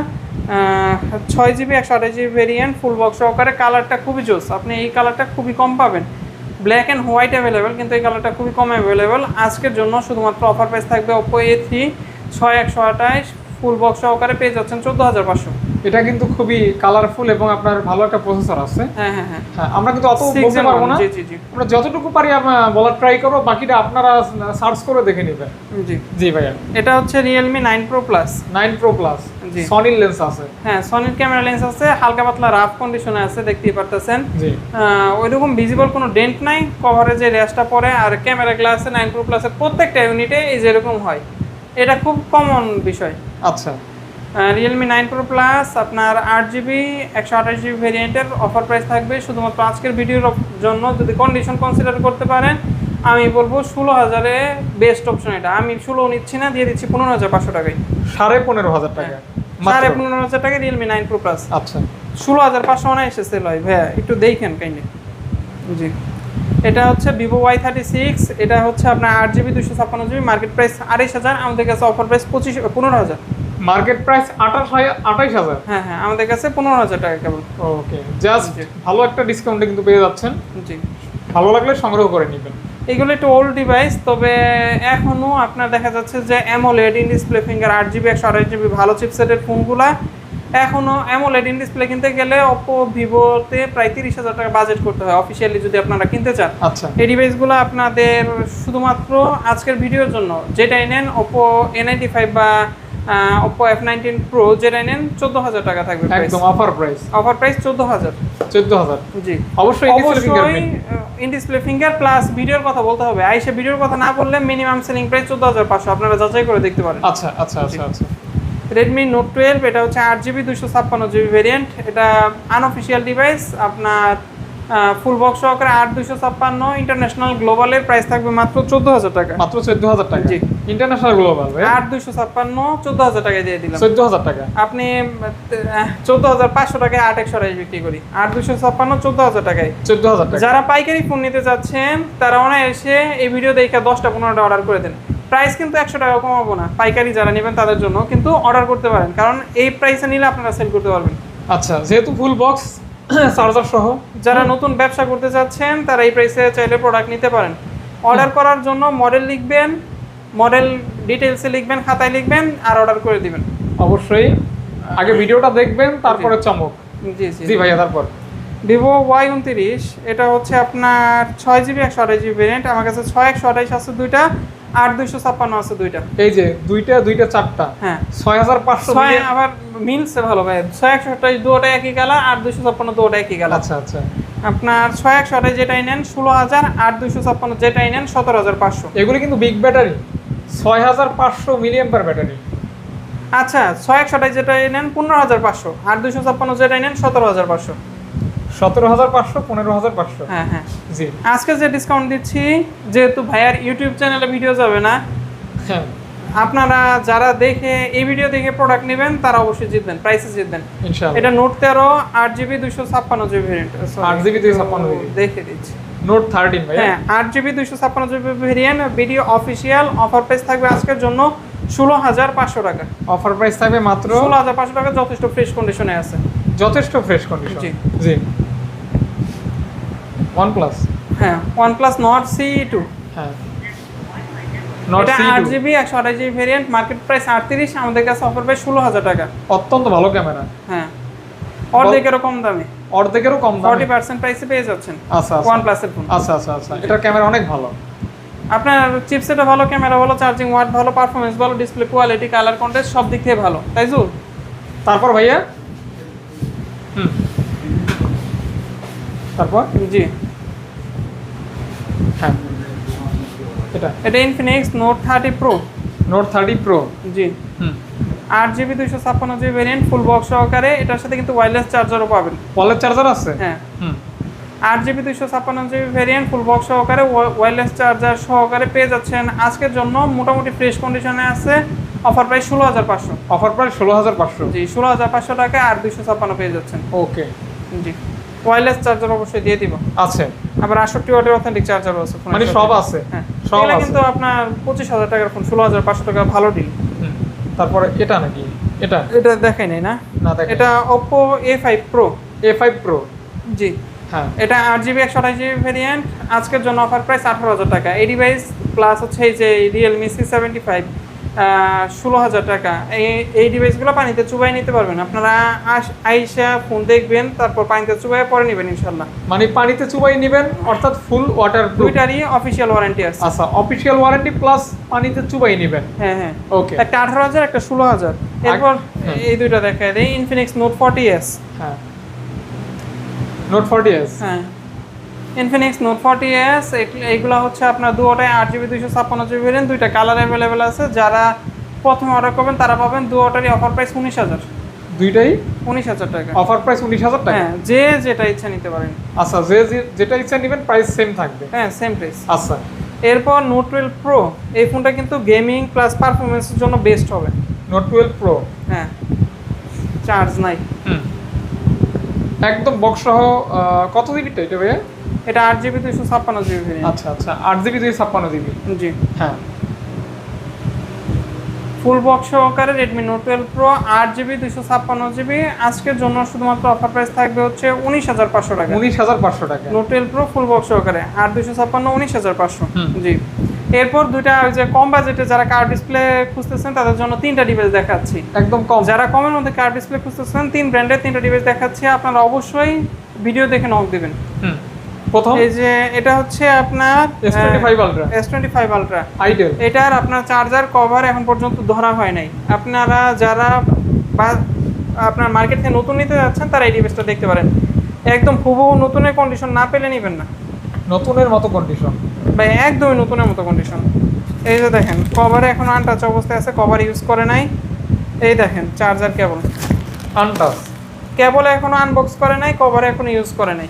6GB 128GB variant, full box সহকারে, কালারটা খুবই জোস, আপনি এই কালারটা খুবই কম পাবেন, ব্ল্যাক অ্যান্ড হোয়াইট অ্যাভেলেবেল, কিন্তু এই কালারটা খুবই কম অ্যাভেলেবেল। আজকের জন্য শুধুমাত্র অফার প্রাইস থাকবে Oppo A3 6/128 ফুল বক্স সহকারে পেয়ে যাচ্ছেন 14,500। এটা কিন্তু খুবই কালারফুল এবং আপনার ভালো একটা প্রসেসর আছে। হ্যাঁ হ্যাঁ হ্যাঁ, আমরা কিন্তু অত বলতে পারবো না, জি জি জি, আমরা যতটুকু পারি বলার ট্রাই করব, বাকিটা আপনারা সার্চ করে দেখে নেবেন। জি জি ভাইয়া, এটা হচ্ছে Realme 9 Pro Plus। 9 Pro Plus, জি, সনির লেন্স আছে। হ্যাঁ, সনির ক্যামেরা লেন্স আছে, হালকা পাতলা রাফ কন্ডিশনে আছে, দেখতেই পারতেছেন। জি, ওইরকম ভিজিবল কোনো ডেন্ট নাই, কভারেজে রেস্টটা পড়ে, আর ক্যামেরা গ্লাসে 9 Pro Plus এর প্রত্যেকটা ইউনিটে এই যেরকম হয়, এটা খুব কমন বিষয়। আচ্ছা, Realme 9 Pro Plus আপনার 8GB 128GB ভেরিয়েন্টের অফার প্রাইস থাকবে শুধুমাত্র আজকের ভিডিওর জন্য, যদি কন্ডিশন কনসিডার করতে পারেন আমি বলবো 16,000-এ বেস্ট অপশন। এটা আমি 16 নিচ্ছি না, দিয়ে দিচ্ছি 15,500 টাকায়, 15,500 টাকা, 15,500 টাকায় Realme 9 Pro Plus। আচ্ছা, 16,500 অনায়াসে সেল হয় ভাইয়া, একটু দেখেন কাইন্ডলি। জি, এটা হচ্ছে Vivo Y36, এটা হচ্ছে আপনার 8GB 256GB, মার্কেট প্রাইস 28,000, আমাদের কাছে অফার প্রাইস 15,000। Market price 28,000। হ্যাঁ হ্যাঁ, আমাদের কাছে 15,000 টাকা কেবল। ওকে, জাস্ট ভালো একটা ডিসকাউন্টে কিন্তু পেয়ে যাচ্ছেন। জি, ভালো লাগলে সংগ্রহ করে নেবেন। এগুলো একটু ওল্ড ডিভাইস, তবে এখনও আপনার দেখা যাচ্ছে যে AMOLED in display finger 8GB 128GB ভালো চিপসেটের ফোনগুলা এখনও অ্যামোলেড ইন ডিসপ্লে কিনতে গেলে Oppo Vivoতে প্রায় 30,000 টাকা বাজেট করতে হয় অফিসিয়ালি যদি আপনারা কিনতে চান। আচ্ছা, এই ডিভাইসগুলো আপনাদের শুধুমাত্র আজকের ভিডিওর জন্য যেটাই নেন, Oppo A95 বা Oppo F19 Pro যেটাই নেন 14,000 টাকা থাকবে, একদম অফার প্রাইস। Offer price 14,000। 14,000, জি, অবশ্যই ইন ডিসপ্লে ফিঙ্গার প্লাস ভিডিওর কথা বলতে হবে, আইসা ভিডিওর কথা না বললে মিনিমাম সেলিং প্রাইস 14,500, আপনারা যাচাই করে দেখতে পারেন। আচ্ছা আচ্ছা আচ্ছা আচ্ছা, Redmi Note 12, এটা হচ্ছে 8GB 256GB ভেরিয়েন্ট, এটা আনঅফিশিয়াল ডিভাইস, আপনার ফুল বক্স সহকারে 8/256 ইন্টারন্যাশনাল গ্লোবালের প্রাইস থাকবে মাত্র 14,000 টাকা, মাত্র 14,000 টাকা। জি, ইন্টারন্যাশনাল গ্লোবাল 8/256 14,000 টাকায় দিয়ে দিলাম। 14,000 টাকা, আপনি 14,500 টাকায় 8/128 বিক্রি করি, 8/256 14,000 টাকায়। 14,000 টাকা। যারা পাইকারি ফোন নিতে যাচ্ছেন তারা অনায়াসে এই ভিডিও দেখে 10টা-15টা অর্ডার করে দেন, প্রাইস কিন্তু 100 টাকা কমাবো না, পাইকারি যারা নেবেন তাদের জন্য কিন্তু অর্ডার করতে পারেন, কারণ এই প্রাইসে নিলে আপনারা সেল করতে পারবেন। আচ্ছা, যেহেতু ফুল বক্স চার্জার সহ, যারা নতুন ব্যবসা করতে চাচ্ছেন তারা এই প্রাইসে চাইলে প্রোডাক্ট নিতে পারেন। অর্ডার করার জন্য মডেল লিখবেন, মডেল ডিটেলসে লিখবেন, খাতায় লিখবেন আর অর্ডার করে দিবেন। অবশ্যই আগে ভিডিওটা দেখবেন, তারপরে চমক। জি জি জি ভাইয়া, তারপর Vivo Y29, এটা হচ্ছে আপনার 6GB 128GB ভেরিয়েন্ট, আমার কাছে 6/128 আছে দুইটা, 8/256 আছে দুইটা। এই যে দুইটা চারটা, হ্যাঁ, 6,500 আবার মিলছে ভালো ভাই, 6/128 দুটোটা একই কালার, 8/256 দুটোটা একই কালার। আচ্ছা আচ্ছা, আপনার 6/128 যেটাই নেন 16,000, 8/256 যেটাই নেন 17,500। এগুলো কিন্তু বিগ ব্যাটারি, 6,500 মিলিঅ্যাম্পিয়ার ব্যাটারি। আচ্ছা, 6/128 যেটাই নেন 15,500, 8/256 যেটাই নেন 17,500। 17,500, 15,500। হ্যাঁ হ্যাঁ, জি, আজকে যে ডিসকাউন্ট দিচ্ছি, যেহেতু ভাইয়ার ইউটিউব চ্যানেলে ভিডিও যাবে না, হ্যাঁ, আপনারা যারা দেখে এই ভিডিও দেখে প্রোডাক্ট নেবেন তারা অবশ্যই জিতবেন, প্রাইসে জিতবেন ইনশাআল্লাহ। এটা note 13 8GB 256GB variant, 8GB 256GB দেখে দিচ্ছি। নোট 13 ভাই, হ্যাঁ, 8GB 256GB variant, video official, offer price থাকবে আজকের জন্য 16,500 টাকা। অফার প্রাইস থাকবে মাত্র 16,500 টাকা, যথেষ্ট ফ্রেশ কন্ডিশনে আছে, যথেষ্ট ফ্রেশ কন্ডিশন। জি জি, OnePlus, হ্যাঁ, OnePlus Nord CE2, হ্যাঁ, Nord এটা CE2, 8GB 128GB variant, market price 38, আমাদের কাছে অফার প্রাইস 16,000 টাকা। অত্যন্ত ভালো ক্যামেরা। হ্যাঁ, অর্ধেকেরও কম দামে, অর্ধেকেরও কম দামে 40% প্রাইসে পেয়ে যাচ্ছেন আচ্ছা আচ্ছা OnePlus এর ফোন। আচ্ছা আচ্ছা আচ্ছা এটার ক্যামেরা অনেক ভালো, আপনার চিপসেটও ভালো, ক্যামেরা ভালো, চার্জিং ওয়াট ভালো, পারফরমেন্স ভালো, ডিসপ্লে কোয়ালিটি, কালার কন্ট্রাস্ট সব দিক থেকে ভালো, তাই তো? তারপর ভাইয়া তারপর জি হ্যাঁ এটা Infinix Note 30 Pro. Note 30 Pro জি 8GB 256GB variant, full box সহকারে। এটার সাথে কিন্তু ওয়্যারলেস চার্জারও পাবেন। ওয়্যারলেস চার্জার আছে? হ্যাঁ 8GB 256GB variant, full box সহকারে, ওয়্যারলেস চার্জার সহকারে পেয়ে যাচ্ছেন। আজকের জন্য মোটামুটি ফ্রেশ কন্ডিশনে আছে, অফার প্রাইস 16500। Offer price 16500? জি 16500 টাকা 8 256 পেয়ে যাচ্ছেন। ওকে জি ওয়্যারলেস চার্জার অবশ্যই দিয়ে দিব। আছে আবার 68 ওয়াটের অথেন্টিক চার্জারও আছে মানে সব আছে? হ্যাঁ সব এটা আছে কিন্তু আপনার 25000 টাকার ফোন, 16500 টাকা ভালো ডিল। তারপরে এটা নাকি? এটা দেখাই নাই না? না দেখাই। এটা Oppo A5 Pro। A5 Pro জি হ্যাঁ এটা 8GB 128GB ভেরিয়েন্ট, আজকের জন্য অফার প্রাইস 18000 টাকা। এই ডিভাইস প্লাস হচ্ছে এই যে Realme C75 16000 টাকা। এই ডিভাইসগুলো পানিতে চুবাই নিতে পারবেন আপনারা। আইসা ফোন দেখবেন, তারপর পানিতে চুবাই পরে নেবেন ইনশাল্লাহ। মানে পানিতে চুবাই নেবেন, অর্থাৎ ফুল ওয়াটার দুইটারই অফিসিয়াল ওয়ারেন্টি আছে। আচ্ছা অফিশিয়াল ওয়ারেন্টি প্লাস পানিতে চুবাই নেবেন। হ্যাঁ হ্যাঁ ওকে একটা 18000 একটা 16000। এরপর এই দুইটা দেখায় দেই, Infinix Note 40s। হ্যাঁ নোট 40s হ্যাঁ Infinix Note 40s এইগুলো হচ্ছে আপনার দুটোটাই 8GB 256GB ভেরিয়েন্ট, দুইটা কালার অ্যাভেলেবেল আছে। যারা প্রথমে অর্ডার করবেন তারা পাবেন দুটোটারই অফার প্রাইস 19000। দুইটাই 19000 টাকা অফার প্রাইস 19000 টাকা? হ্যাঁ যে যেটা ইচ্ছা নিতে পারেন। আচ্ছা যেটা ইচ্ছা নেবেন প্রাইস সেম থাকবে? হ্যাঁ সেম প্রাইস। আচ্ছা এরপর Note 12 Pro, এই ফোনটা কিন্তু গেমিং প্লাস পারফরমেন্সের জন্য বেস্ট হবে। নোট 12 প্রো হ্যাঁ চার্জ নাই। একদম বক্স সহ কত জিবিটা এটা ভাইয়া? এটা 8GB 256GB ভেরিয়েন্ট। আচ্ছা আচ্ছা 8GB 256GB জি হ্যাঁ ফুল বক্স সহকারে Redmi Note 12 Pro 8GB 256GB। আজকের জন্য শুধুমাত্র অফার প্রাইস থাকবে হচ্ছে 19500 টাকা। 19500 টাকা Note 12 Pro ফুল বক্স সহকারে 8256 19500। হুম। জি এরপর দুইটা ওই যে কম বাজেটে যারা কার ডিসপ্লে খুঁজতেছেন তাদের জন্য তিনটা ডিভাইস দেখাচ্ছি। একদম কম। যারা কমের মধ্যে কার ডিসপ্লে খুঁজতেছেন, তিন ব্র্যান্ডের তিনটা ডিভাইস দেখাচ্ছি, আপনারা অবশ্যই ভিডিও দেখে নক দিবেন। প্রথম এই যে এটা হচ্ছে আপনার S25 Ultra S25 Ultra ideal. এটার আপনার চার্জার কভার এখন পর্যন্ত ধরা হয় নাই। আপনারা যারা আপনার মার্কেট থেকে নতুন নিতে যাচ্ছেন তারা এই ডিভাইসটা দেখতে পারেন। একদম হুবহু নতুনের কন্ডিশন না পেলে নেবেন না। নতুনের মতো কন্ডিশন ভাই একদমই নতুনের মতো কন্ডিশন। এই যে দেখেন কভারে এখন আনটাচ অবস্থায় আছে, কভার ইউজ করে নাই। এই দেখেন চার্জার কেবল আনটাচ, কেবল এখনো আনবক্স করে নাই, কভারে এখনো ইউজ করে নাই।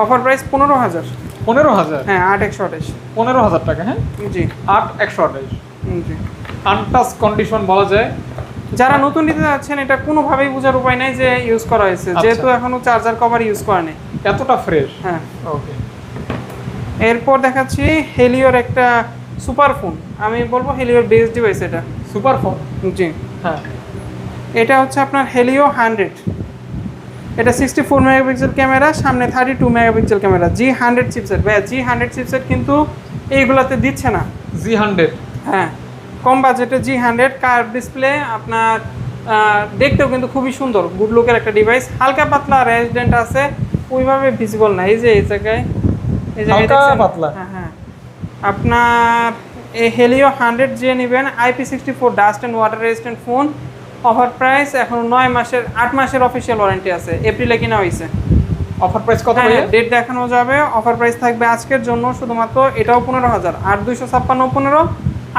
Offer price 15000। 15000? হ্যাঁ 8128। 15000 টাকা? হ্যাঁ জি 8128 জি আনটাচ কন্ডিশন বলা যায়। যারা নতুন নিতে যাচ্ছেন এটা কোনোভাবেই বোঝার উপায় নাই যে ইউজ করা হয়েছে, যেহেতু এখনো চার্জার কভার ইউজ করা নেই। এতটা ফ্রেশ। হ্যাঁ ওকে এরপর দেখাচ্ছি হেলিওর একটা সুপার ফোন। আমি বলবো হেলিওর বেস ডিভাইস এটা। Super phone? জি হ্যাঁ এটা হচ্ছে আপনার হেলিও 100। এটা 64 মেগাপিক্সেল ক্যামেরা, সামনে 32 মেগাপিক্সেল ক্যামেরা, G100 চিপসেট। ভাই G100 চিপসেট কিন্তু এইগুলাতে দিচ্ছে না। G100? হ্যাঁ কম বাজেটে G100 কার্ভ ডিসপ্লে আপনার, দেখতেও কিন্তু খুবই সুন্দর, গুড লুকের একটা ডিভাইস। হালকা পাতলা রেসিডেন্ট আছে, ওইভাবে ভিজিবল না। এই যে এই জায়গায় হালকা পাতলা। হ্যাঁ হ্যাঁ আপনার এই হেলিও 100 যে নেবেন IP64 dust and water resistant phone. Offer price এখন 8 মাসের অফিসিয়াল ওয়ারেন্টি আছে, এপ্রিলে কিনা হয়েছে। অফার প্রাইস কত? ডেট দেখানো যাবে। অফার প্রাইস থাকবে আজকের জন্য শুধুমাত্র এটাও 15000। 8256 15,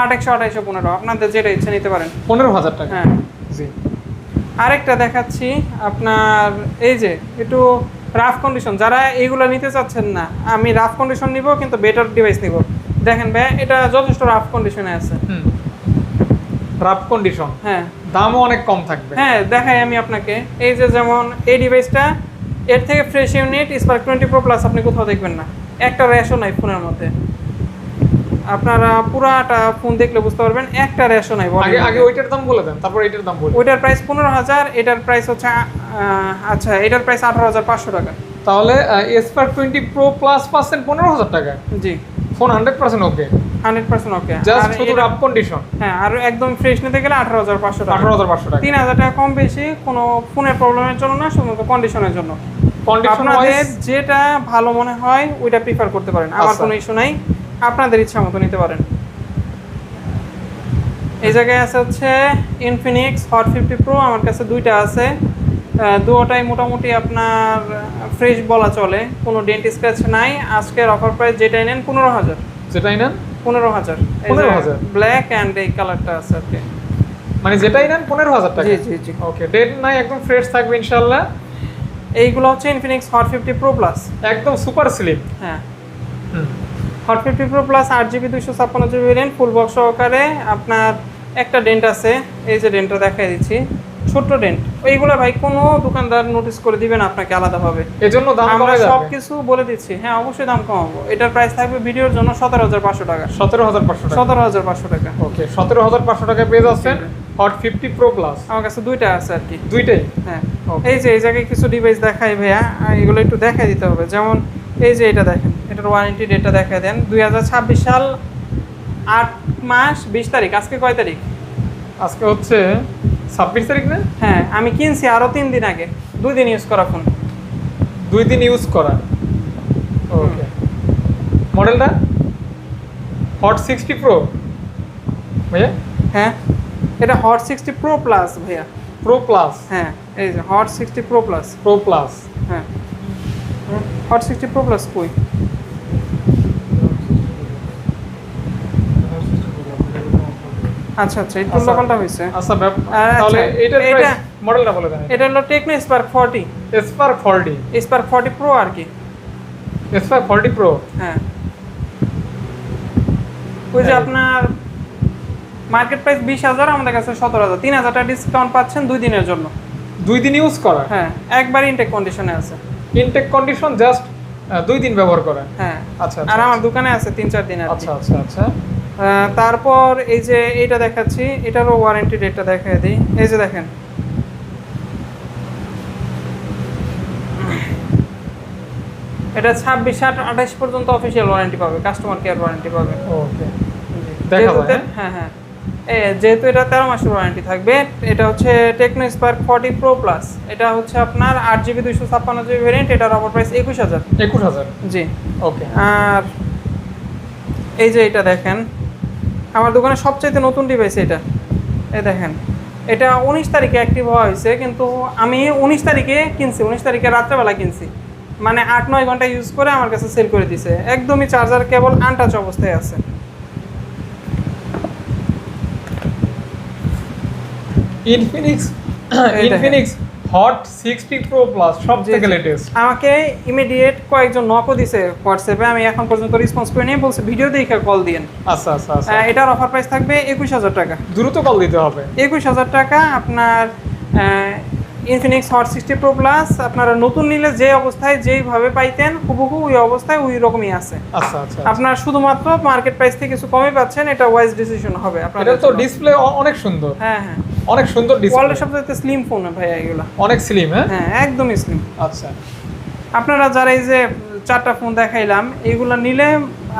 8128 15, আপনাদের যেটা ইচ্ছে নিতে পারেন। 15000 টাকা? হ্যাঁ জি আরেকটা দেখাচ্ছি আপনার, এই যে একটু রাফ কন্ডিশন, যারা এইগুলো নিতে চাচ্ছেন না আমি রাফ কন্ডিশন নিব কিন্তু বেটার ডিভাইস নিব, দেখেন ভাই এটা যথেষ্ট রাফ কন্ডিশনে আছে। Rough condition? হ্যাঁ দামও অনেক কম থাকবে। হ্যাঁ দেখাই আমি আপনাকে। এই যে যেমন এই ডিভাইসটা, এর থেকে fresh unit Spark 20 Pro Plus আপনি কোথাও দেখবেন না। একটা র্যাশও নাই ফোনের মধ্যে, আপনারা পুরাটা ফোন দেখলে বুঝতে পারবেন একটা র্যাশও নাই। আগে ওইটার দাম বলে দেন, তারপর এটার দাম বলুন। ওইটার প্রাইস 15000, এটার প্রাইস হচ্ছে আচ্ছা এটার প্রাইস 18500 টাকা। তাহলে Spark 20 Pro Plus পাচ্ছেন 15000 টাকা? জি ফোন 100% ওকে। 100% ওকে। জাস্ট শুধু রাফ কন্ডিশন। হ্যাঁ, আর একদম ফ্রেশ নিতে গেলে 18,500 টাকা। 18,500 টাকা। 3,000 টাকা কম বেশি কোনো ফোনের প্রবলেমের জন্য না, শুধুমাত্র কন্ডিশনের জন্য। কন্ডিশন আপনাদের ওয়াইজ যেটা ভালো মনে হয় ওইটা প্রিফার করতে পারেন, আমার কোনো ইস্যু নাই, আপনাদের ইচ্ছা মতো নিতে পারেন। এই জায়গায় আছে হচ্ছে ইনফিনিক্স হট 50 প্রো, আমার কাছে দুইটা আছে। দুটোটাই মোটামুটি আপনার ফ্রেশ বলা চলে, কোনো ডেন্ট স্ক্র্যাচ নাই। আজকের অফার প্রাইস যেটাই নেন 15,000। যেটাই নেন 15,000। 15,000 ব্ল্যাক অ্যান্ড এই কালারটা আছে আর কি। মানে যেটাই নেন 15,000 টাকা। জি জি জি। ওকে, ডেট নাই, একদম ফ্রেশ থাকবে ইনশাআল্লাহ। এইগুলো হচ্ছে ইনফিনিক্স হট 50 প্রো প্লাস, একদম সুপার স্লিম। হ্যাঁ hot 50 pro plus 8GB 256GB variant, full box সহকারে। আপনার একটা ডেন্ট আছে, এই যে ডেন্টটা দেখাই দিচ্ছি, ছোট্ট ডেন্ট। ওইগুলো ভাই কোনো দোকানদার নোটিস করে দিবেন আপনাকে আলাদাভাবে, এজন্য দাম আমরা কমে যাবে। সব কিছু বলে দিচ্ছি। হ্যাঁ অবশ্যই দাম কমাবো। এটার প্রাইস থাকবে ভিডিওর জন্য 17,500 টাকা। 17,500 টাকা। 17,500 টাকা। ওকে, 17,500 টাকা পেয়ে যাচ্ছেন হট 50 প্রো প্লাস। আমার কাছে দুইটা আছে আর কি। দুইটাই? হ্যাঁ। Okay. এই যে এই জায়গায় কিছু ডিভাইস দেখাই ভাইয়া, এগুলো একটু দেখাই দিতে হবে। যেমন এই যে এটা দেখেন, এটার ওয়ারেন্টি ডেটটা দেখাই দেন। 2026 সাল 8 মাস 20 তারিখ। আজকে কয় তারিখ? আজকে হচ্ছে 26 তারিখ না? হ্যাঁ, আমি কিনছি আরো 3 দিন আগে, 2 দিন ইউজ করা ফোন। 2 দিন ইউজ করা। ওকে, মডেলটা হট 60 প্রো ভাইয়া? হ্যাঁ, এটা হট 60 প্রো প্লাস ভাইয়া। Pro plus? হ্যাঁ, এই যে hot 60 pro plus. Pro plus, হ্যাঁ, হট 60 প্রো প্লাস কই? আচ্ছা আচ্ছা, একটু উল্টাপাল্টা হয়েছে। আচ্ছা আচ্ছা, তাহলে এটার এটা- প্রাইস মডেলটা বলে দেন। এটা হলো Tecno Spark 40, Spark 40। Spark 40 Pro আর কি। Spark 40 Pro. হ্যাঁ, ওই যে হ্যাঁ। আপনার মার্কেট প্রাইস 20,000, আমাদের কাছে 17,000। 3,000 টাকা ডিসকাউন্ট পাচ্ছেন 2 দিনের জন্য। 2 দিন ইউজ করা? হ্যাঁ, একবার ইনটেক কন্ডিশনে আছে। ইনটেক কন্ডিশন জাস্ট 2 দিন ব্যবহার করা? হ্যাঁ। আচ্ছা আর আমার দোকানে আছে 3-4 দিন আর কি। আচ্ছা আচ্ছা আচ্ছা। তারপর এই যে এইটা দেখাচ্ছি, এটারও ওয়ারেন্টি ডেটটা দেখাই দিই। এই যে দেখেন, এটা 26/8/28 পর্যন্ত অফিসিয়াল ওয়ারেন্টি পাবে, কাস্টমার কেয়ার ওয়ারেন্টি পাবে। ওকে, দেখা যেহেতু যায়। হ্যাঁ হ্যাঁ, যেহেতু এটা 13 মাসের ওয়ারেন্টি থাকবে। এটা হচ্ছে টেকনো স্পার্ক 40 প্রো প্লাস। এটা হচ্ছে আপনার 8GB 256GB ভেরিয়েন্ট। এটার অফার প্রাইস 21,000। 21,000? জি। ওকে। আর এই যে এটা দেখেন, আমার দোকানে সবচাইতে নতুন ডিভাইস এটা। এই দেখেন, এটা 19 তারিখে অ্যাক্টিভ হওয়া হয়েছে, কিন্তু আমি 19 তারিখে কিনছি, 19 তারিখে রাত্রেবেলা কিনছি। মানে 8-9 ঘন্টা ইউজ করে আমার কাছে সেল করে দিছে। একদমই চার্জার কেবল আনটাচ অবস্থায় আছে। ইনফিনিক্স হট 60 প্রো প্লাস সবথেকে লেটেস্ট। আমাকে ইমিডিয়েট কয়েকজন নকও দিছে হোয়াটসঅ্যাপে, আমি এখন পর্যন্ত রেসপন্স করে নিয়ে বলছে ভিডিও দেখে কল দিয়েন। আচ্ছা আচ্ছা আচ্ছা। এটার অফার প্রাইস থাকবে 21,000 টাকা। দ্রুত কল দিতে হবে। 21,000 টাকা আপনার ইনফিনিক্স হট 60 প্রো প্লাস। আপনারা নতুন নিলে যে অবস্থায় যেইভাবে পাইতেন হুবহু ওই অবস্থায় ওই রকমই আছে। আচ্ছা আচ্ছা। আপনার শুধুমাত্র মার্কেট প্রাইস থেকে কিছু কমই পাচ্ছেন, এটা ওয়াইজ ডিসিশন হবে আপনাদের। এটা তো ডিসপ্লে অনেক সুন্দর। হ্যাঁ হ্যাঁ, অনেক সুন্দর ডিসপ্লে। ওয়ার্ল্ডের সবচেয়ে স্লিম ফোন ভাইয়া এগুলো। অনেক স্লিম। হ্যাঁ হ্যাঁ, একদমই স্লিম। আচ্ছা, আপনারা যারা এই যে 4টা ফোন দেখাইলাম, এইগুলো নিলে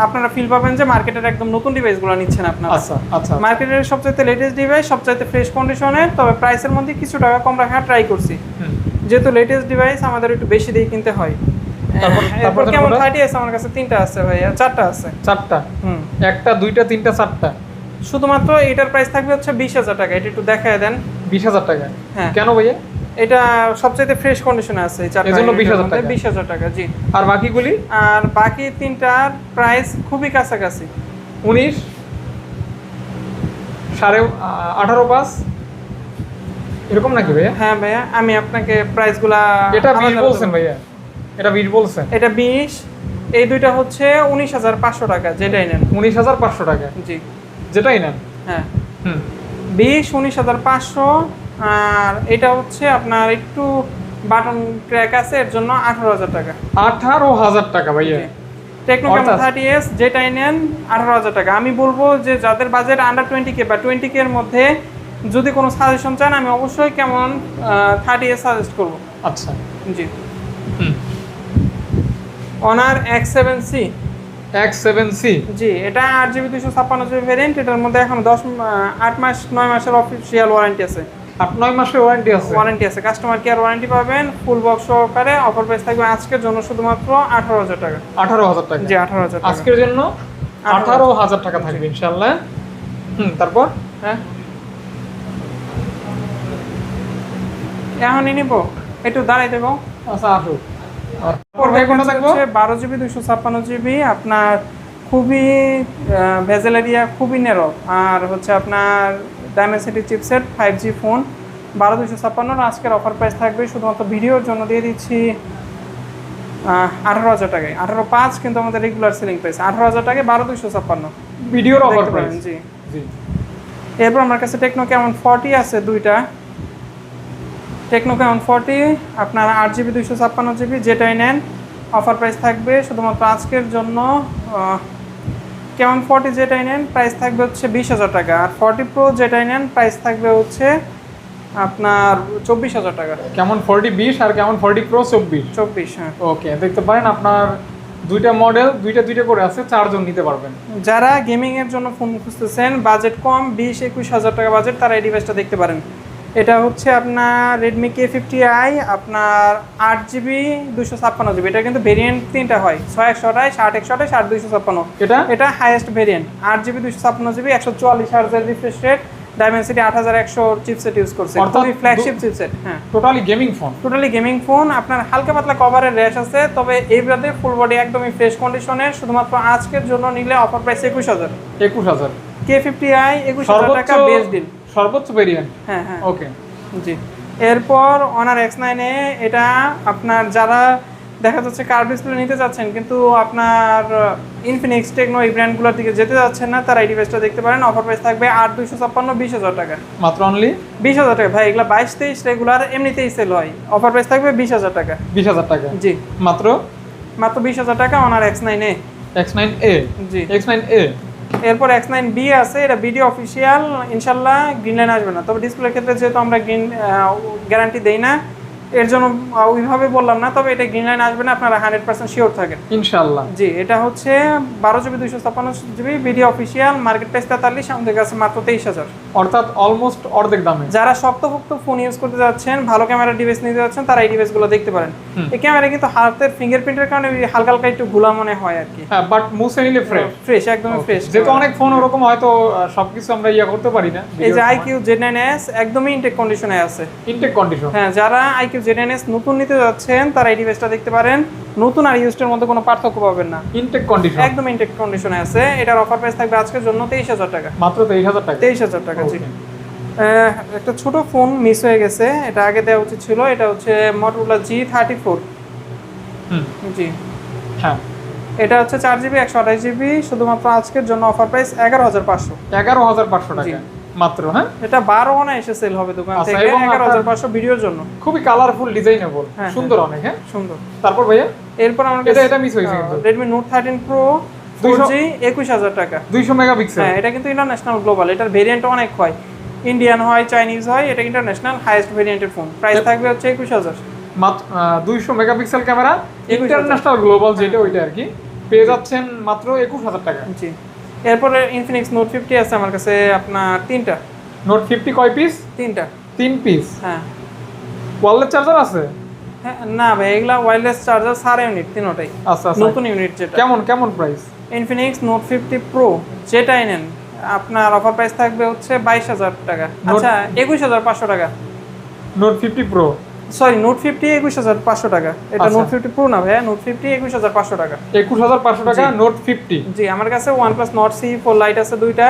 আপনারা ফিল পাবেন যে মার্কেটের একদম নতুন ডিভাইসগুলো নিচ্ছেন আপনারা। আচ্ছা আচ্ছা। মার্কেটের সবচেয়ে লেটেস্ট ডিভাইস, সবচেয়ে ফ্রেশ কন্ডিশনের, তবে প্রাইসের মধ্যে কিছু টাকা কম রাখার ট্রাই করছি। যেহেতু লেটেস্ট ডিভাইস আমাদের একটু বেশি দিয়ে কিনতে হয়। তারপর কেমন 30 আছে আমার কাছে? 3টা আছে ভাইয়া, 4টা আছে। 4টা? একটা, দুইটা, তিনটা, 4টা? শুধুমাত্র এটার প্রাইস থাকবে হচ্ছে 20,000 টাকা। এটা একটু দেখায় দেন। 20,000 টাকা? হ্যাঁ। কেন ভাইয়া? এটা সবচেয়ে ফ্রেশ কন্ডিশনে আছে এই 4টা, এজন্য 20,000 টাকা? 20,000 টাকা, জি। আর বাকিগুলি? আর বাকি 3টার প্রাইস খুবই কাছাকাছি। 19, 18.5 এরকম নাকি ভাইয়া? হ্যাঁ ভাইয়া, আমি আপনাকে প্রাইসগুলা এটা 20 বলছেন ভাইয়া? এটা 20 বলছেন? এটা 20। এই দুইটা হচ্ছে 19,500 টাকা, যেটাই নেন। 19,500 টাকা? জি, যেটাই নেন। হ্যাঁ। হুম। 20 19,500। আর এটা হচ্ছে আপনার একটু বাটন ক্র্যাক আছে, এর জন্য 18,000 টাকা। 18,000 টাকা ভাইয়া? টেকনো অর্থাৎ 30s যেটাই নেন 18,000 টাকা। আমি বলবো যে যাদের বাজেট আন্ডার 20K বা 20K এর মধ্যে যদি কোনো সাজেশন চান, আমি অবশ্যই কেমন 30s সাজেস্ট করবো। আচ্ছা। জি। হুম। অনার X7C X7C জি, এটা 8GB 256GB ভেরিয়েন্ট। এটার মধ্যে এখন 8 মাস 9 মাসের অফিসিয়াল ওয়ারেন্টি আছে। 8-9 মাসের ওয়ারেন্টি আছে। ওয়ারেন্টি আছে, কাস্টমার কেয়ার ওয়ারেন্টি পাবেন ফুল বক্স সহকারে। অফার প্রাইস থাকবে আজকের জন্য শুধুমাত্র 18,000 টাকা। 18,000 টাকা। জি, 18,000 টাকা আজকের জন্য 18,000 টাকা থাকবে ইনশাআল্লাহ। তারপর হ্যাঁ, এখনই নিব, একটু দাঁড়াই দেবো। আচ্ছা আসুক। কোনটা দেখবো? 12GB 256GB, আপনার খুবই ভেজেল এরিয়া, খুবই নেরো, আর হচ্ছে আপনার ডায়মেনসিটি চিপসেট 5G ফোন 12,256। আজকের অফার প্রাইস থাকবে শুধুমাত্র ভিডিওর জন্য দিয়ে দিচ্ছি 18,000 টাকায়। 18,500 কিন্তু আমাদের রেগুলার সেলিং প্রাইস। 18,000 টাকায় 12,256 ভিডিওর অফার প্রাইস। জি জি। এরপর আমার কাছে টেকনো ক্যামন 40 আছে দুইটা। টেকনো ক্যামন 40 আপনার 8GB 256GB, যেটাই নেন অফার প্রাইস থাকবে শুধুমাত্র আজকের জন্য। ক্যামন 40 যেটাই নেন প্রাইস থাকবে হচ্ছে 20,000 টাকা, আর 40 Pro যেটাই নেন প্রাইস থাকবে হচ্ছে আপনার 24,000 টাকা। কেমন 40 20 আর কেমন 40 Pro 24, হ্যাঁ। ওকে, দেখতে পারেন আপনার দুইটা মডেল, দুইটা করে আছে, 4 জন নিতে পারবেন। যারা গেমিং এর জন্য ফোন খুঁজতেছেন, বাজেট কম 20-21,000 টাকা বাজেট, তারা এই ডিভাইসটা দেখতে পারেন। এটা হচ্ছে আপনার Redmi K50i, আপনার 8GB 256GB। এটা কিন্তু ভেরিয়েন্ট তিনটা হয়, 6128, 8128, 8256। এটা highest variant. 8GB 256GB, 144 Hz refresh rate, Dimensity 8100 chipset use করছে, খুবই ফ্ল্যাগশিপ চিপসেট। হ্যাঁ, totally gaming phone. Totally gaming phone. আপনার হালকা পাতলা কভারের র্যাশ আছে, তবে এই বাদে ফুল বডি একদমই ফ্রেশ কন্ডিশনের। শুধুমাত্র আজকের জন্য নিলে অফার প্রাইস 21,000। K50i 21,000 টাকা বেস ডিল, সর্বোচ্চ ভেরিয়েন্ট। হ্যাঁ হ্যাঁ, ওকে জি। এরপর Honor X9 এ, এটা আপনার যারা দেখা যাচ্ছে কার্ভ ডিসপ্লে নিতে যাচ্ছেন কিন্তু আপনার ইনফিনিক্স, টেকনো এই ব্র্যান্ডগুলোর দিকে যেতে যাচ্ছেন না, তারা এই ডিভাইসটা দেখতে পারেন। অফার প্রাইস থাকবে 8,256, 20,000 টাকা মাত্র। অনলি 20,000 টাকা। ভাই এগুলো 22-23 রেগুলার এমনিতেই সেল হয়। অফার প্রাইস থাকবে 20,000 টাকা। 20,000 টাকা, জি, মাত্র 20,000 টাকা Honor X9 এ। X9A, জি। X9A। এরপর X9B আছে, এটা ভিডিও অফিসিয়াল, ইনশাল্লাহ গ্রিন লাইন আসবে না। তবে ডিসপ্লের ক্ষেত্রে যেহেতু আমরা গ্রিন গ্যারান্টি দেই না, এর জন্য ওইভাবে বললাম না, তবে এটা গ্রিন লাইন আসবে না, আপনারা 100% শিওর থাকেন ইনশাআল্লাহ। জি, এটা হচ্ছে 12GB 256GB video official, market price 43, আমাদের কাছে মাত্র 23,000, অর্থাৎ অলমোস্ট অর্ধেক দামে। যারা শক্তপোক্ত ফোন ইউজ করতে যাচ্ছেন, ভালো ক্যামেরা ডিভাইস নিতে যাচ্ছেন, তারা এই ডিভাইসগুলো দেখতে পারেন। এই ক্যামেরা কিন্তু হাতের ফিঙ্গারপ্রিন্টের কারণে হালকা হালকা একটু ঘোলা মনে হয় আর কি। হ্যাঁ, বাট মুছে নিলে ফ্রেশ, একদমই ফ্রেশ। যেহেতু অনেক ফোন ওরকম হয়তো সবকিছু আমরা করতে পারি না। এই যে IQ Z9s একদমই ইনটেক কন্ডিশনে আছে। Intact condition. হ্যাঁ, যারা IQ Z9s নতুন নিতে যাচ্ছেন, তারা এই ডিভাইসটা দেখতে পারেন। নতুন আর ইউজড এর মধ্যে কোনো পার্থক্য পাবেন না, ইনটেক কন্ডিশন, একদম ইনটেক কন্ডিশনে আছে। এটার অফার প্রাইস থাকবে আজকের জন্য 23,000 টাকা। মাত্র 23,000 টাকা। 23,000 টাকা, জি। একটা ছোট ফোন মিস হয়ে গেছে, এটা আগে দেওয়া উচিত ছিল। এটা হচ্ছে Motorola G34। জি, হ্যাঁ, এটা হচ্ছে 4GB 128GB, শুধুমাত্র আজকের জন্য অফার প্রাইস 11,500। 11,500 টাকা মাত্র। হ্যাঁ, এটা 12 আনা এসে সেল হবে দোকান আচ্ছা, থেকে, এবং 11,500 ভিডিওর জন্য। খুবই কালারফুল, ডিজাইনেবল, সুন্দর অনেক। হ্যাঁ, সুন্দর। তারপর ভাইয়া এরপর আমার কাছে এটা মিস হয়েছে কিন্তু Redmi Note 13 Pro 4G 21,000 টাকা, 200 মেগাপিক্সেল। হ্যাঁ, এটা কিন্তু ইন্টারন্যাশনাল গ্লোবাল, এটার ভেরিয়েন্ট অনেক হয়, ইন্ডিয়ান হয়, চাইনিজ হয়, এটা ইন্টারন্যাশনাল হাইয়েস্ট ভেরিয়েন্টের ফোন। প্রাইস থাকবে হচ্ছে 21,000। মাত্র 200 মেগাপিক্সেল ক্যামেরা, ইন্টারন্যাশনাল গ্লোবাল যেটা ওইটা আর কি, পেয়ে যাচ্ছেন মাত্র 21,000 টাকা। জি। এরপরে Infinix Note 50 আছে আমার কাছে, আপনার তিনটা। Note 50 কয় পিস? তিনটা। 3 পিস। হ্যাঁ। ওয়্যারলেস চার্জার আছে? হ্যাঁ, না ভাই, এগুলা ওয়্যারলেস চার্জার, সারা ইউনিট তিনটাই। আচ্ছা, নতুন ইউনিট যেটা। কেমন প্রাইস? Infinix Note 50 Pro যেটাই নেন, আপনার অফার প্রাইস থাকবে হচ্ছে 22,000 টাকা। আচ্ছা, 21,500 টাকা। Note 50 Pro, সরি, Note 50 21,500 টাকা। এটা Note 50 Pro না ভাইয়া, Note 50 21,500 টাকা। 21,500 টাকা Note 50। জি, আমার কাছে OnePlus Nord CE4 Lite আছে দুইটা।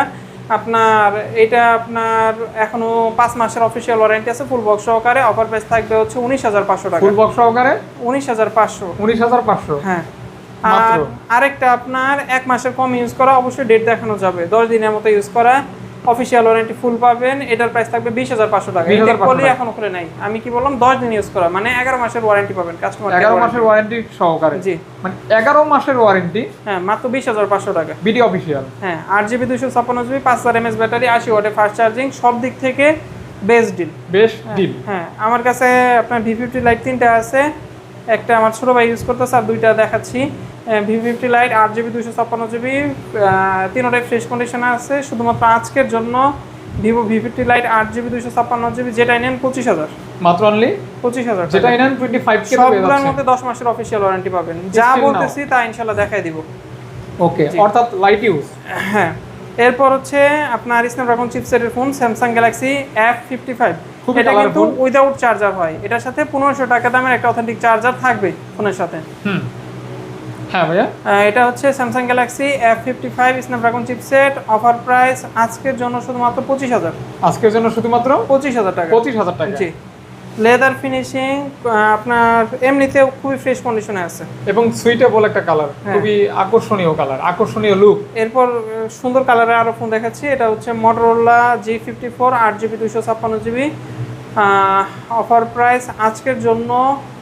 আপনার এটা আপনার এখনো 5 মাসের অফিসিয়াল ওয়ারেন্টি আছে ফুল বক্স সহকারে। অফার প্রাইস থাকবে হচ্ছে 19,500 টাকা। ফুল বক্স সহকারে 19,500। 19,500। হ্যাঁ। আর আরেকটা আপনার 1 মাসের কম ইউজ করা, অবশ্যই ডেট দেখানো যাবে, 10 দিনের মতো ইউজ করা, অফিসিয়াল ওয়ারেন্টি ফুল পাবেন। এটার প্রাইস থাকবে 20,500 টাকা। এটা পলি এখনো খুলে নাই, আমি কি বললাম 10 দিন ইউজ করা, মানে 11 মাসের ওয়ারেন্টি পাবেন কাস্টমার। 11 মাসের ওয়ারেন্টি সহকারে। জি, মানে 11 মাসের ওয়ারেন্টি। হ্যাঁ, মাত্র 20,500 টাকা। BD official. হ্যাঁ, 8GB 256GB, 5000 mAh ব্যাটারি, 80 ওয়াটের ফাস্ট চার্জিং, সব দিক থেকে বেস্ট ডিল। হ্যাঁ, আমার কাছে আপনার V50 Lite 3টা আছে, একটা আমার ছোট ভাই ইউজ করতেছে, আর দুইটা দেখাচ্ছি। V50 light 8GB 256GB, তিনোটাই fresh কন্ডিশনে আছে। শুধুমাত্র আজকের জন্য Vivo V50 light 8GB 256GB যেটাই নেন 25,000, মাত্র অনলি 25,000 যেটাই নেন 25 কে পেয়ে সবগুলোর যাচ্ছে। মধ্যে 10 মাসের অফিসিয়াল ওয়ারেন্টি পাবেন। যা Still বলতেছি তা ইনশাআল্লাহ দেখাই দিব। ওকে, অর্থাৎ লাইট ইউজ। হ্যাঁ, এরপর হচ্ছে আপনার স্ন্যাপড্রাগন চিপসেটের ফোন স্যামসাং গ্যালাক্সি F55। খুবই এটা কিন্তু কালারফুল। উইদাউট চার্জার হয়। এটার সাথে 1500 টাকা দামের একটা অথেন্টিক চার্জার থাকবে ফোনের সাথে। হ্যাঁ ভাইয়া, এটা হচ্ছে Samsung Galaxy F55 Snapdragon chipset, offer price আজকের জন্য শুধুমাত্র 25,000। আজকের জন্য শুধুমাত্র 25,000 টাকা। 25,000 টাকা। জি, লেদার ফিনিশিং, আপনার এমনিতেও খুবই ফ্রেশ কন্ডিশনে আছে এবং সুইটেবল একটা কালার, খুবই আকর্ষণীয় কালার, আকর্ষণীয় লুক। এরপর সুন্দর কালারের আরো ফোন দেখাচ্ছি। এটা হচ্ছে Motorola G54 8GB 256GB, offer price আজকের জন্য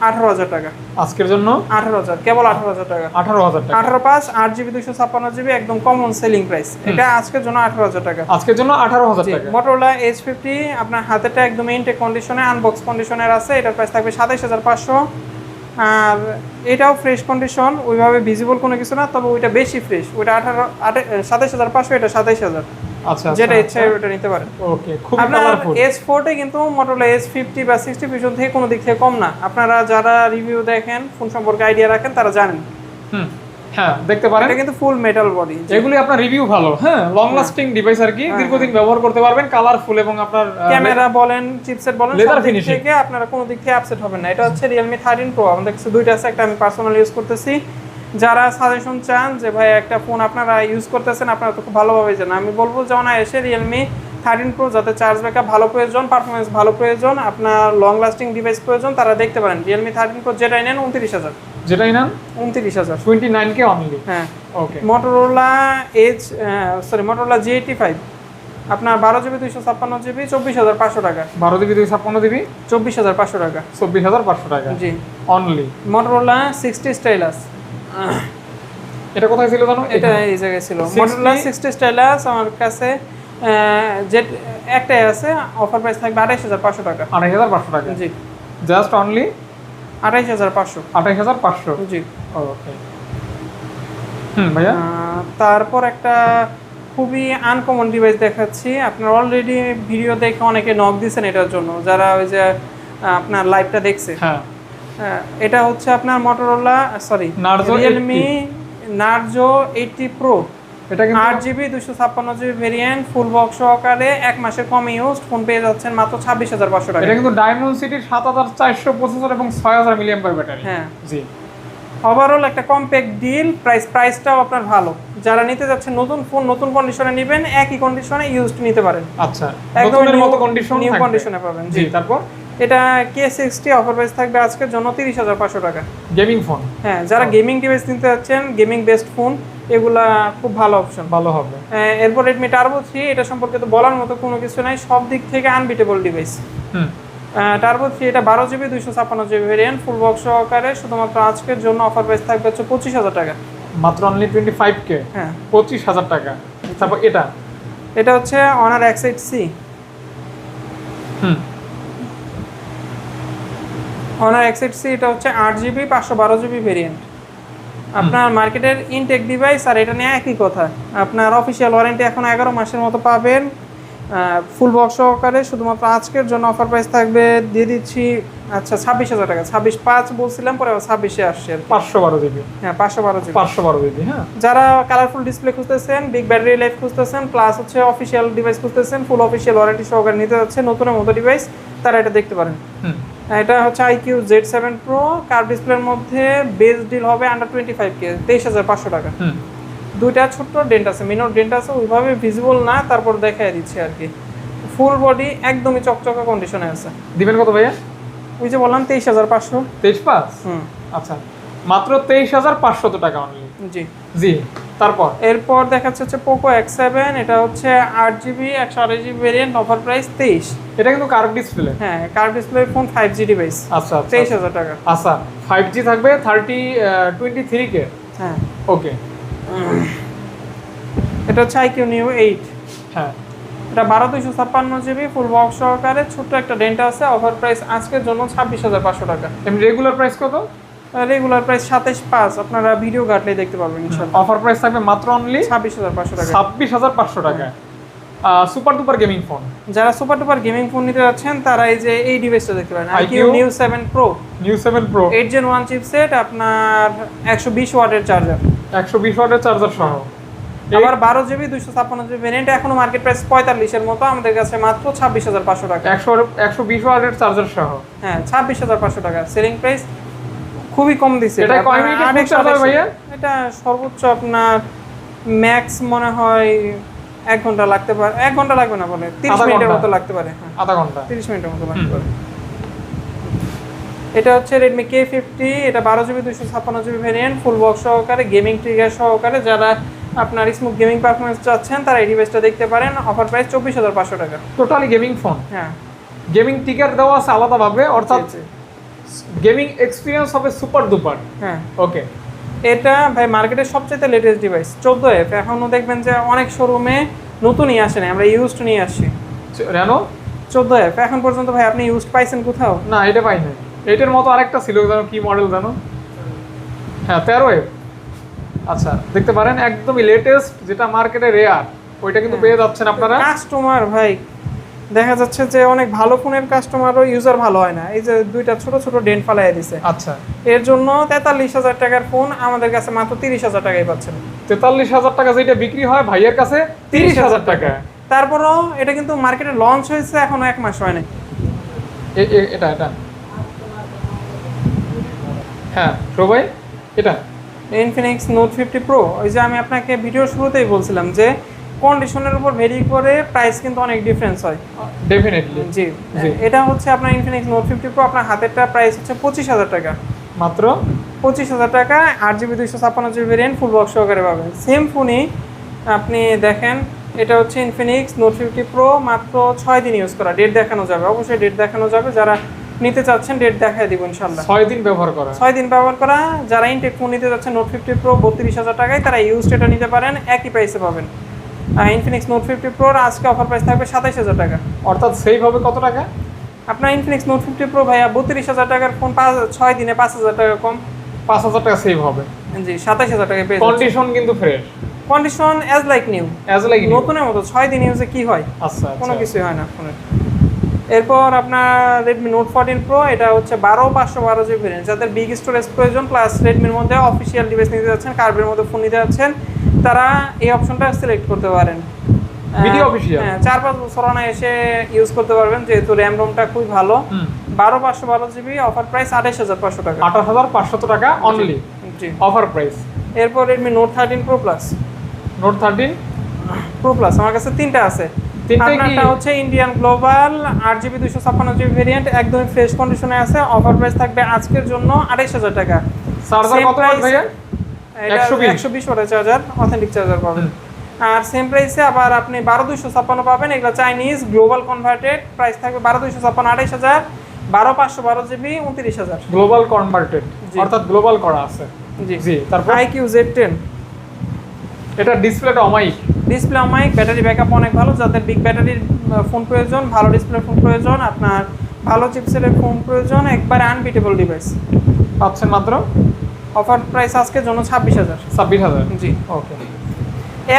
18,000 টাকা। আজকের জন্য 18,000, কেবল 18,000 টাকা। 18,000 টাকা। 18 8GB 256GB একদম কমন সেলিং প্রাইস। এটা আজকের জন্য 18,000 টাকা। আজকের জন্য 18,000 টাকা। Motorola H50 আপনার হাতেটা একদম ইনটেক কন্ডিশনে, আনবক্স কন্ডিশনের আছে। এটার প্রাইস থাকবে 27,500। আর এটাও ফ্রেশ কন্ডিশন, ওইভাবে ভিজিবল কোনো কিছু না, তবে ওইটা বেশি ফ্রেশ। ওইটা 27,500, এটা 27,000। আচ্ছা, যেটা ইচ্ছা ওটা নিতে পারেন। ওকে, খুব আপনার কালারফুল। S40 কিন্তু Motorola S50 বা 60 পিছন থেকে কোনো দিক থেকে কম না। আপনারা যারা রিভিউ দেখেন, ফোন সম্পর্কে আইডিয়া রাখেন, তারা জানেন। হ্যাঁ, দেখতে পারেন এটা কিন্তু ফুল মেটাল বডি। এগুলি আপনার রিভিউ ভালো। হ্যাঁ, লং লাস্টিং ডিভাইস আর কি, দীর্ঘদিন ব্যবহার করতে পারবেন, কালারফুল এবং আপনার ক্যামেরা বলেন, চিপসেট বলেন, Leather সব দিক finishing। থেকে আপনারা কোনো দিক থেকে আপসেট হবেন না। এটা হচ্ছে Realme 13 Pro। আমাদের কাছে দুইটা আছে, একটা আমি পার্সোনালি ইউজ করতেছি। যারা সাজেশন চান যে ভাই একটা ফোন আপনারা ইউজ করতেছেন, আপনারা তো খুব ভালোভাবে জানেন, আমি বলবো যে এসে Realme 13 Pro, যাতে চার্জ ব্যাকআপ ভালো প্রয়োজন, পারফরমেন্স ভালো প্রয়োজন, আপনার লং লাস্টিং ডিভাইস প্রয়োজন, তারা দেখতে পারেন Realme 13 Pro যেটাই নেন 29,000। যেটাই নেন 29,000, 29 কে অনলি। হ্যাঁ। ওকে, Motorola Motorola G85 আপনার 12GB 256GB 24,500 টাকা। 12 জিবি 256 জিবি 24,500 টাকা। 24,500 টাকা জি। অনলি। Motorola 60 Stylus, এটা কোথায় ছিল জানো? এটা এই জায়গায় ছিল। 60 Motorola 60 Stylus আমার কাছে যে একটাই আছে, অফার প্রাইস থাকবে 28,500 টাকা। 28,500 টাকা। জি, জাস্ট অনলি 28,500। 28,500। জি। ওকে, ভাইয়া, তারপর একটা খুবই আনকমন ডিভাইস দেখাচ্ছি। আপনার অলরেডি ভিডিও দেখে অনেকে নক দিয়েছেন এটার জন্য, যারা ওই যে আপনার লাইভটা দেখছে। হ্যাঁ, এটা হচ্ছে আপনার Motorola Narzo Realme Narzo 80 Pro, এটা কিন্তু 8GB 256GB variant, full box সহকারে, 1 মাসের কম ইউজ, ফোন পেয়ে যাচ্ছেন মাত্র 26,500 টাকা। এটা কিন্তু ডায়মন্ড সিটির 7,400 প্রসেসর এবং 6,000 মিলিঅ্যাম্পিয়ার ব্যাটারি। হ্যাঁ, জি। ওভারঅল একটা কম্প্যাক্ট ডিল, প্রাইসটাও আপনার ভালো। যারা নিতে যাচ্ছেন নতুন ফোন, নতুন কন্ডিশনে নেবেন, একই কন্ডিশনে ইউজড নিতে পারেন। আচ্ছা, একদম নতুনের মতো কন্ডিশন নিউ থাকবে। কন্ডিশনে পাবেন। জি, তারপর এটা K60 অফার প্রাইস থাকবে আজকের জন্য 30,500 টাকা। Gaming phone. হ্যাঁ, যারা গেমিং ডিভাইস নিতে যাচ্ছেন, গেমিং বেস্ট ফোন, এগুলা খুব ভালো অপশন। ভালো হবে। এরপর Redmi Turbo 3, এটা সম্পর্কে তো বলার মতো কোনো কিছু নাই, সব দিক থেকে আনবিটেবল ডিভাইস। Turbo 3 এটা 12GB 256GB variant, full box সহকারে, শুধুমাত্র আজকের জন্য অফার প্রাইস থাকবে হচ্ছে 25,000 টাকা। মাত্র অনলি 25 কে। হ্যাঁ, 25,000 টাকা। তারপর এটা হচ্ছে Honor X8C। Honor X8C এটা হচ্ছে 8GB 512GB ভেরিয়েন্ট। আপনার মার্কেটের ইনটেক ডিভাইস, আর এটা নিয়ে একই কথা। আপনার অফিসিয়াল ওয়ারেন্টি এখন 11 মাসের মতো পাবেন, ফুল বক্স সহকারে। শুধুমাত্র আজকের জন্য অফার প্রাইস থাকবে, দিয়ে দিচ্ছি আচ্ছা 26,000 টাকা। 26,500 বলছিলাম, পরে 26-এ আসছে আর কি। 512 জিবি। হ্যাঁ, 512GB। 512 জিবি। হ্যাঁ, যারা কালারফুল ডিসপ্লে খুঁজতেছেন, বিগ ব্যাটারি লাইফ খুঁজতেছেন, প্লাস হচ্ছে অফিসিয়াল ডিভাইস খুঁজতেছেন, ফুল অফিসিয়াল ওয়ারেন্টি সহকারে নিতে যাচ্ছে নতুনের মতো ডিভাইস, তারা এটা দেখতে পারেন। এটা হচ্ছে IQ Z7 Pro, কার্ভ ডিসপ্লের মধ্যে বেস ডিল হবে আন্ডার 25K, 23,500 টাকা। দুইটা ছোট্ট ডেন্ট আছে, মিনর ডেন্ট আছে, ওইভাবে ভিজিবল না, তারপর দেখাই দিচ্ছি আর কি। ফুল বডি একদমই চকচকা কন্ডিশনে আছে। দিবেন কত ভাইয়া? ওই যে বললাম 23,500। 23,500। আচ্ছা, মাত্র 23,500 টাকা অনলি। জি জি। তারপর এরপর দেখাচ্ছে হচ্ছে Poco X7, এটা হচ্ছে 8GB 128GB variant, offer price 23। এটা কিন্তু কার্ভ ডিসপ্লে। হ্যাঁ, curve display phone, 5G device. আচ্ছা, 23,000 টাকা। আচ্ছা, 5G থাকবে 23K। হ্যাঁ, ওকে। এটা হচ্ছে IQ Neo 8। হ্যাঁ, এটা 12/256GB ফুল বক্স সহকারে, ছোট্ট একটা ডেন্ট আছে, অফার প্রাইস আজকের জন্য 26,500 টাকা। এমনি রেগুলার প্রাইস কত? রেগুলার প্রাইস 27,500, আপনারা ভিডিও ঘাটলেই দেখতে পারবেন ইনশাআল্লাহ। অফার প্রাইস থাকবে মাত্র অনলি 26,500 টাকা। 26,500 টাকা। সুপার ডুপার গেমিং ফোন, যারা সুপার ডুপার গেমিং ফোন নিতে যাচ্ছেন তারা এই ডিভাইসটা দেখতে পারেন, IQ Neo 7 Pro, Neo 7 Pro 8 Gen 1 chipset, আপনার 120 ওয়াটের চার্জার, 120 ওয়াটের চার্জার সহ। আবার 12 জিবি 256 জিবি ভেরিয়েন্ট, এখনো মার্কেট প্রাইস 45 এর মতো, আমাদের কাছে মাত্র 26,500 টাকা। 120 ওয়াটের চার্জার সহ, হ্যাঁ 26,500 টাকা সেলিং প্রাইস, খুবই কম দিছে। এটা কয় মিনিটে ফুল চার্জ হবে ভাইয়া? এটা সর্বোচ্চ আপনার ম্যাক্স মনে হয় 1 ঘন্টা লাগতে পারে, 1 ঘন্টা লাগবে না বলে 30 মিনিটের মতো লাগতে পারে। হ্যাঁ আধা ঘন্টা, 30 মিনিটের মতো লাগতে পারে। এটা হচ্ছে Redmi K50, এটা 12 GB 256 GB variant, full box সহকারে, গেমিং ট্রিগার সহকারে। যারা আপনার স্মুথ গেমিং পারফরম্যান্স চাচ্ছেন তারা এই ডিভাইসটা দেখতে পারেন। অফার প্রাইস 24,500 টাকা। টোটালি গেমিং ফোন, হ্যাঁ গেমিং টিকার দেওয়া আছে আলাদাভাবে, অর্থাৎ গেমিং এক্সপিরিয়েন্স হবে সুপার ডুপার। হ্যাঁ ওকে, এটা ভাই মার্কেটের সবচেয়ে লেটেস্ট ডিভাইস 14F। এখনো দেখবেন যে অনেক শোরুমে নতুনই আসে না, আমরা ইউজড নিয়ে আসছি। রেনো 14F এখন পর্যন্ত ভাই আপনি ইউজড পাইছেন কোথাও? না, এটা পাই নাই। এটার মতো আরেকটা ছিল, জানো কি মডেল জানো? হ্যাঁ 13F। আচ্ছা দেখতে পারেন, একদমই লেটেস্ট, যেটা মার্কেটে রেয়ার, ওইটা কিন্তু পেয়ে যাচ্ছেন আপনারা। কাস্টমার ভাই দেখা যাচ্ছে যে অনেক ভালো ফোনের কাস্টমারও ইউজার ভালো হয় না, এই যে দুইটা ছোট ছোট ডেন্ট ফালাইয়া দিছে। আচ্ছা, এর জন্য 43,000 টাকার ফোন আমাদের কাছে মাত্র 30,000 টাকায় পাচ্ছেন। 43,000 টাকা যেটা বিক্রি হয় ভাইয়ের কাছে 30,000 টাকা। তারপরও এটা কিন্তু মার্কেটে লঞ্চ হয়েছে এখনো 1 মাস হয় নাই। এটা হ্যাঁ সবাই, এটা Infinix Note 50 Pro, ওই যে আমি আপনাকে ভিডিওর শুরুতেই বলছিলাম যে কন্ডিশনের উপর ভেরি করে প্রাইস কিন্তু অনেক ডিফারেন্স হয়। ডেফিনেটলি জি, এটা হচ্ছে আপনার Infinix Note 50 Pro, আপনার হাতেরটা প্রাইস হচ্ছে 25,000 টাকা, মাত্র 25,000 টাকা। 8 GB 256 GB variant, full box সহকারে পাবেন। সেম ফোনই আপনি দেখেন, এটা হচ্ছে Infinix Note 50 Pro, মাত্র 6 দিন ইউজ করা, ডেট দেখানো যাবে, অবশ্যই ডেট দেখানো যাবে। যারা নিতে চাচ্ছেন ডেট দেখায় দিব ইনশাআল্লাহ। 6 দিন ব্যবহার করা, 6 দিন ব্যবহার করা। যারা ইনটেক ফোন নিতে যাচ্ছেন Note 50 Pro 32,000 টাকায়, তারা ইউজড এটা নিতে পারেন, একই প্রাইসে পাবেন। Infinix Note 50 Pro আজকে অফার প্রাইস থাকবে 27,000 টাকা। অর্থাৎ সেভ হবে কত টাকা? আপনার Infinix Note 50 Pro ভাইয়া 32,000 টাকার ফোন 6 দিনে 5,000 টাকা কম। 5,000 টাকা সেভ হবে। জি 27,000 টাকায় পেয়ে যাচ্ছেন। কন্ডিশন কিন্তু fresh, condition as like new, নতুনের মতো। 6 দিন ইউজে কি হয়? আচ্ছা কোনো কিছুই হয় না ফোনের। এরপর আপনার Redmi Note 14 Pro, এটা হচ্ছে 12/512 জিবি ভেরিয়েন্ট। যাদের বিগ স্টোরেজ প্রয়োজন প্লাস রেডমির মধ্যে অফিসিয়াল ডিভাইস নিতে যাচ্ছেন, কার্ভের মধ্যে ফোন নিতে যাচ্ছেন, তারা এই অপশনটা সিলেক্ট করতে পারেন। ভিডিও অফিসিয়াল, হ্যাঁ 4-5 বছর এসে ইউজ করতে পারবেন, যেহেতু র্যাম রোমটা খুবই ভালো। 12/512 জিবি, অফার প্রাইস 28,500 টাকা। 28,500 টাকা অনলি, জি অফার প্রাইস। এরপর Redmi Note 13 Pro Plus, Note 13 Pro Plus আমার কাছে 3টা আছে। আপনারটা হচ্ছে Indian global 8 GB 256 GB variant, একদম ফ্রেশ কন্ডিশনে আছে। অফার প্রাইস থাকবে আজকের জন্য 28,000 টাকা। চার্জার কত ওয়াট ভাইয়া? এটা 120 ওয়াটের চার্জার, অথেন্টিক চার্জার পাবেন। আর সেম প্রাইসে আবার আপনি 12,256 পাবেন, এগুলো চাইনিজ গ্লোবাল কনভার্টেড। প্রাইস থাকবে 12,256, 28,000। 12/512 জিবি 29,000। গ্লোবাল কনভার্টেড, অর্থাৎ গ্লোবাল করা আছে। জি জি, তারপর IQ Z10, এটা ডিসপ্লেটা অমাইক, ডিসপ্লে অমাইক, ব্যাটারি ব্যাকআপ অনেক ভালো। যাদের বিগ ব্যাটারির ফোন প্রয়োজন, ভালো ডিসপ্লে ফোন প্রয়োজন, আপনার ভালো চিপসেটের ফোন প্রয়োজন, একবারে আনবিটেবল ডিভাইস পাচ্ছেন মাত্র। অফার প্রাইস আজকের জন্য 26,000। 26,000, জি ওকে।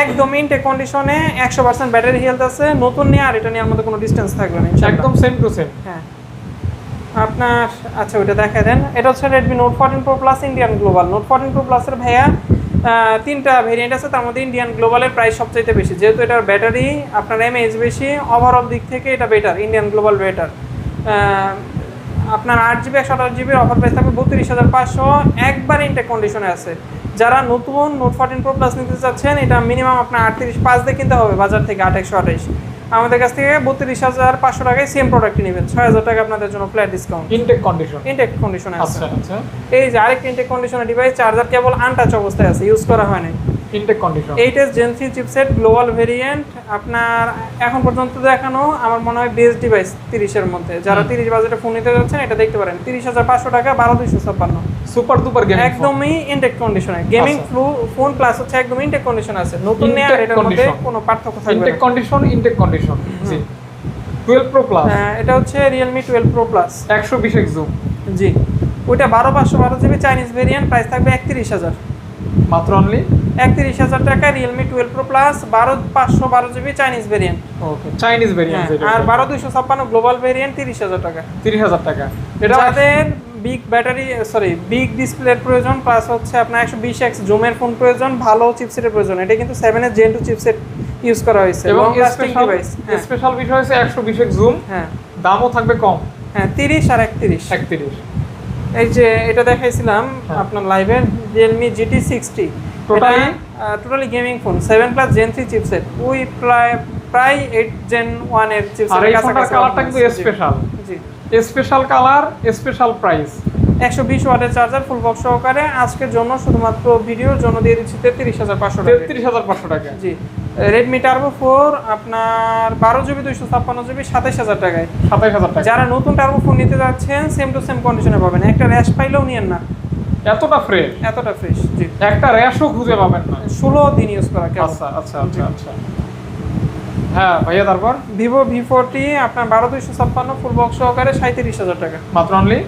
একদম ইনটেক কন্ডিশনে, 100% ব্যাটারি হেলথ আছে। নতুন নিয়ে আর এটা নেওয়ার মধ্যে কোনো ডিসটেন্স থাকবে না ইনশাআল্লাহ, একদম সেম টু সেম। হ্যাঁ আপনার আচ্ছা ওইটা দেখায় দেন। এটা হচ্ছে Redmi Note 14 Pro Plus Indian global. Note 14 Pro Plus এর ভাইয়া 3টা ভেরিয়েন্ট আছে, তার মধ্যে ইন্ডিয়ান গ্লোবালের প্রাইস সবচাইতে বেশি, যেহেতু এটার ব্যাটারি আপনার এমএএইচ বেশি। ওভারঅল দিক থেকে এটা বেটার, ইন্ডিয়ান গ্লোবাল বেটার। আপনার 8 জিবি 128 জিবির অফার প্রাইস থাকবে 32,500, একবার ইনটেক কন্ডিশনে আছে। যারা নতুন Note 14 Pro Plus নিতে চাচ্ছেন, এটা মিনিমাম আপনার 38,500 দিয়ে কিনতে হবে বাজার থেকে, 828। আমাদের কাছ থেকে 32,500 টাকায় সেম প্রোডাক্টই নেবেন, 6,000 টাকা আপনাদের জন্য flat discount. Intact condition, intact কন্ডিশনে আছে। আচ্ছা আচ্ছা। এই যে আরেকটা ইনটেক কন্ডিশনের ডিভাইস, চার্জার কেবল আনটাচ অবস্থায় আছে, ইউজ করা হয় নাই। Intact condition 8s Gen 3 chipset global variant. আপনার এখন পর্যন্ত দেখানো আমার মনে হয় বেস্ট ডিভাইস 30 এর মধ্যে। যারা 30 বাজেটে ফোন নিতে যাচ্ছেন এটা দেখতে পারেন, 30,500 টাকা, 12,256। সুপার ডুপার গেমিং, একদমই ইনটেক কন্ডিশনে গেমিং ফোন প্লাস হচ্ছে একদম ইনটেক কন্ডিশন আছে। নতুন নেওয়া আর এটার মধ্যে কোনো পার্থক্য থাকবে না। Intact condition. জি 12 Pro Plus, এটা হচ্ছে Realme 12 Pro Plus 120x zoom. জি ওইটা 12/512 GB চাইনিজ ভেরিয়েন্ট, প্রাইস থাকবে 31,000। মাত্র অনলি 31,000 টাকা Realme 12 Pro Plus 12/512 GB Chinese variant. Okay, Chinese variant যেটা। আর 12256 গ্লোবাল ভেরিয়েন্ট 30,000 টাকা। 30,000 টাকা। এটা যাদের বিগ ব্যাটারি বিগ ডিসপ্লের প্রয়োজন, প্লাস হচ্ছে আপনার 120x জুমের ফোন প্রয়োজন, ভালো চিপসেটের প্রয়োজন। এটা কিন্তু 7 এর Gen 2 চিপসেট ইউজ করা হয়েছে এবং লং লাস্টিং ডিভাইস। স্পেশাল বিষয় হচ্ছে 120x জুম। হ্যাঁ, দামও থাকবে কম। হ্যাঁ 30 আর 31। 31। এই যে এটা দেখাইছিলাম আপনার লাইভে Realme GT 60, totally gaming phone 7+ Gen 3 chipset, ওই প্রায় 8 Gen 1 এর আর এই চিপসেটের ফোনটার কাছাকাছি। কালারটা কিন্তু স্পেশাল। জি, স্পেশাল কালার, স্পেশাল প্রাইস। 120 ওয়াটের চার্জার ফুল বক্স সহকারে। আজকের জন্য শুধুমাত্র ভিডিওর জন্য দিয়ে দিচ্ছি 33,500 টাকা। 33,500 টাকা। জি, Redmi Turbo 4 আপনার 12GB 256GB 27,000 টাকায়। 27,000 টাকা। যারা নতুন টার্বো ফোন নিতে যাচ্ছেন সেম টু সেম কন্ডিশনে পাবেন, একটা র্যাশ পাইলেও নিয়েন না, এতটা ফ্রেশ, এতটা ফ্রেশ। জি, একটা র্যাশও খুঁজে পাবেন না। 16 দিন ইউজ করা কেবল। আচ্ছা আচ্ছা আচ্ছা আচ্ছা। হ্যাঁ ভাইয়া, তারপর Vivo V40 আপনার 12256 ফুল বক্স সহকারে 37,000 টাকা। মাত্র অনলি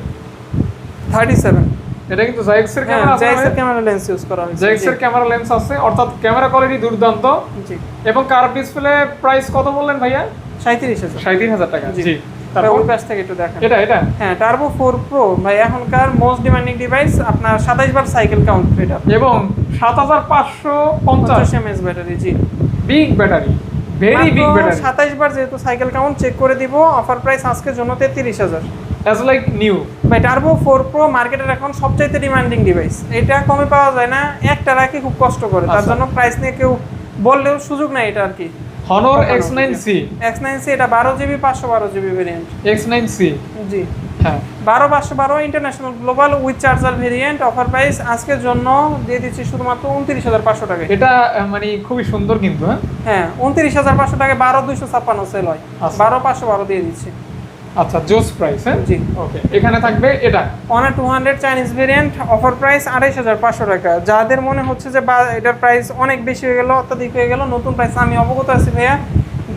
37। এটা কিন্তু জাইক্স এর ক্যামেরা আছে, জাইক্স এর ক্যামেরা লেন্স ইউজ করা হয়েছে। জাইক্স এর ক্যামেরা লেন্স আছে, অর্থাৎ ক্যামেরা কোয়ালিটি দুর্দান্ত। জি, এবং কার্ভ ডিসপ্লে। প্রাইস কত বললেন ভাইয়া? 37,000। 37,000 টাকা। জি, জি, তারপর তারপর ওই পাশ থেকে একটু দেখেন। এটা হ্যাঁ, Turbo 4 Pro ভাই এখনকার মোস্ট ডিমান্ডিং ডিভাইস, আপনার 27 বার সাইকেল কাউন্ট এটা, এবং 7550 mAh ব্যাটারি। জি, big battery, very big battery. 27 বার যেহেতু সাইকেল কাউন্ট চেক করে দিব, অফার প্রাইস আজকের জন্য 33,000। As like new. ভাই Turbo 4 Pro মার্কেটের এখন সবচাইতে ডিমান্ডিং ডিভাইস, এটা কমে পাওয়া যায় না, একটা রাখি খুব কষ্ট করে, তার আচ্ছা। জন্য প্রাইস নিয়ে কেউ বললেও সুযোগ নাই এটা আর কি। Honor X9C। X9C এটা 12GB 512GB ভেরিয়েন্ট। X9C। জি, হ্যাঁ 12/512 international global with charger variant. Offer price আজকের জন্য দিয়ে দিচ্ছি শুধুমাত্র 29,500 টাকায়। এটা মানে খুবই সুন্দর কিন্তু। হ্যাঁ 29,500 টাকায় 12,256 সেল হয়, আচ্ছা। 12,512 দিয়ে দিচ্ছি। আচ্ছা, জোস প্রাইস। হ্যাঁ জি, ওকে। এখানে থাকবে এটা Honor 200 Chinese variant, offer price 28,500 টাকা। যাদের মনে হচ্ছে যে এটার প্রাইস অনেক বেশি হয়ে গেল, অত্যাধিক হয়ে গেল, নতুন প্রাইস আমি অবগত আছি ভাইয়া,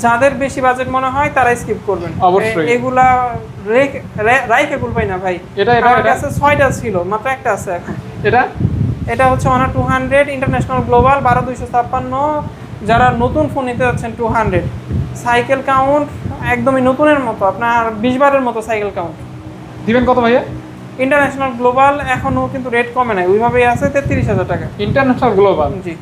যাদের বেশি বাজেট মনে হয় তারাই স্কিপ করবেন। অবশ্যই। এগুলা রাইকে ভুলবাই না ভাই। এটা আমার কাছে 6টা ছিল, মাত্র একটা আছে এখন। এটা হচ্ছে Honor 200 ইন্টারন্যাশনাল গ্লোবাল 12256। যারা নতুন ফোন নিতে যাচ্ছেন 200 সাইকেল কাউন্ট একদমই নতুনের মতো, আপনার 20 বারের মতো সাইকেল কাউন্ট দিবেন কত ভাইয়া? ইন্টারন্যাশনাল গ্লোবাল এখনো কিন্তু রেট কমে নাই, ওইভাবেই আছে 33,000 টাকা। International global. জি,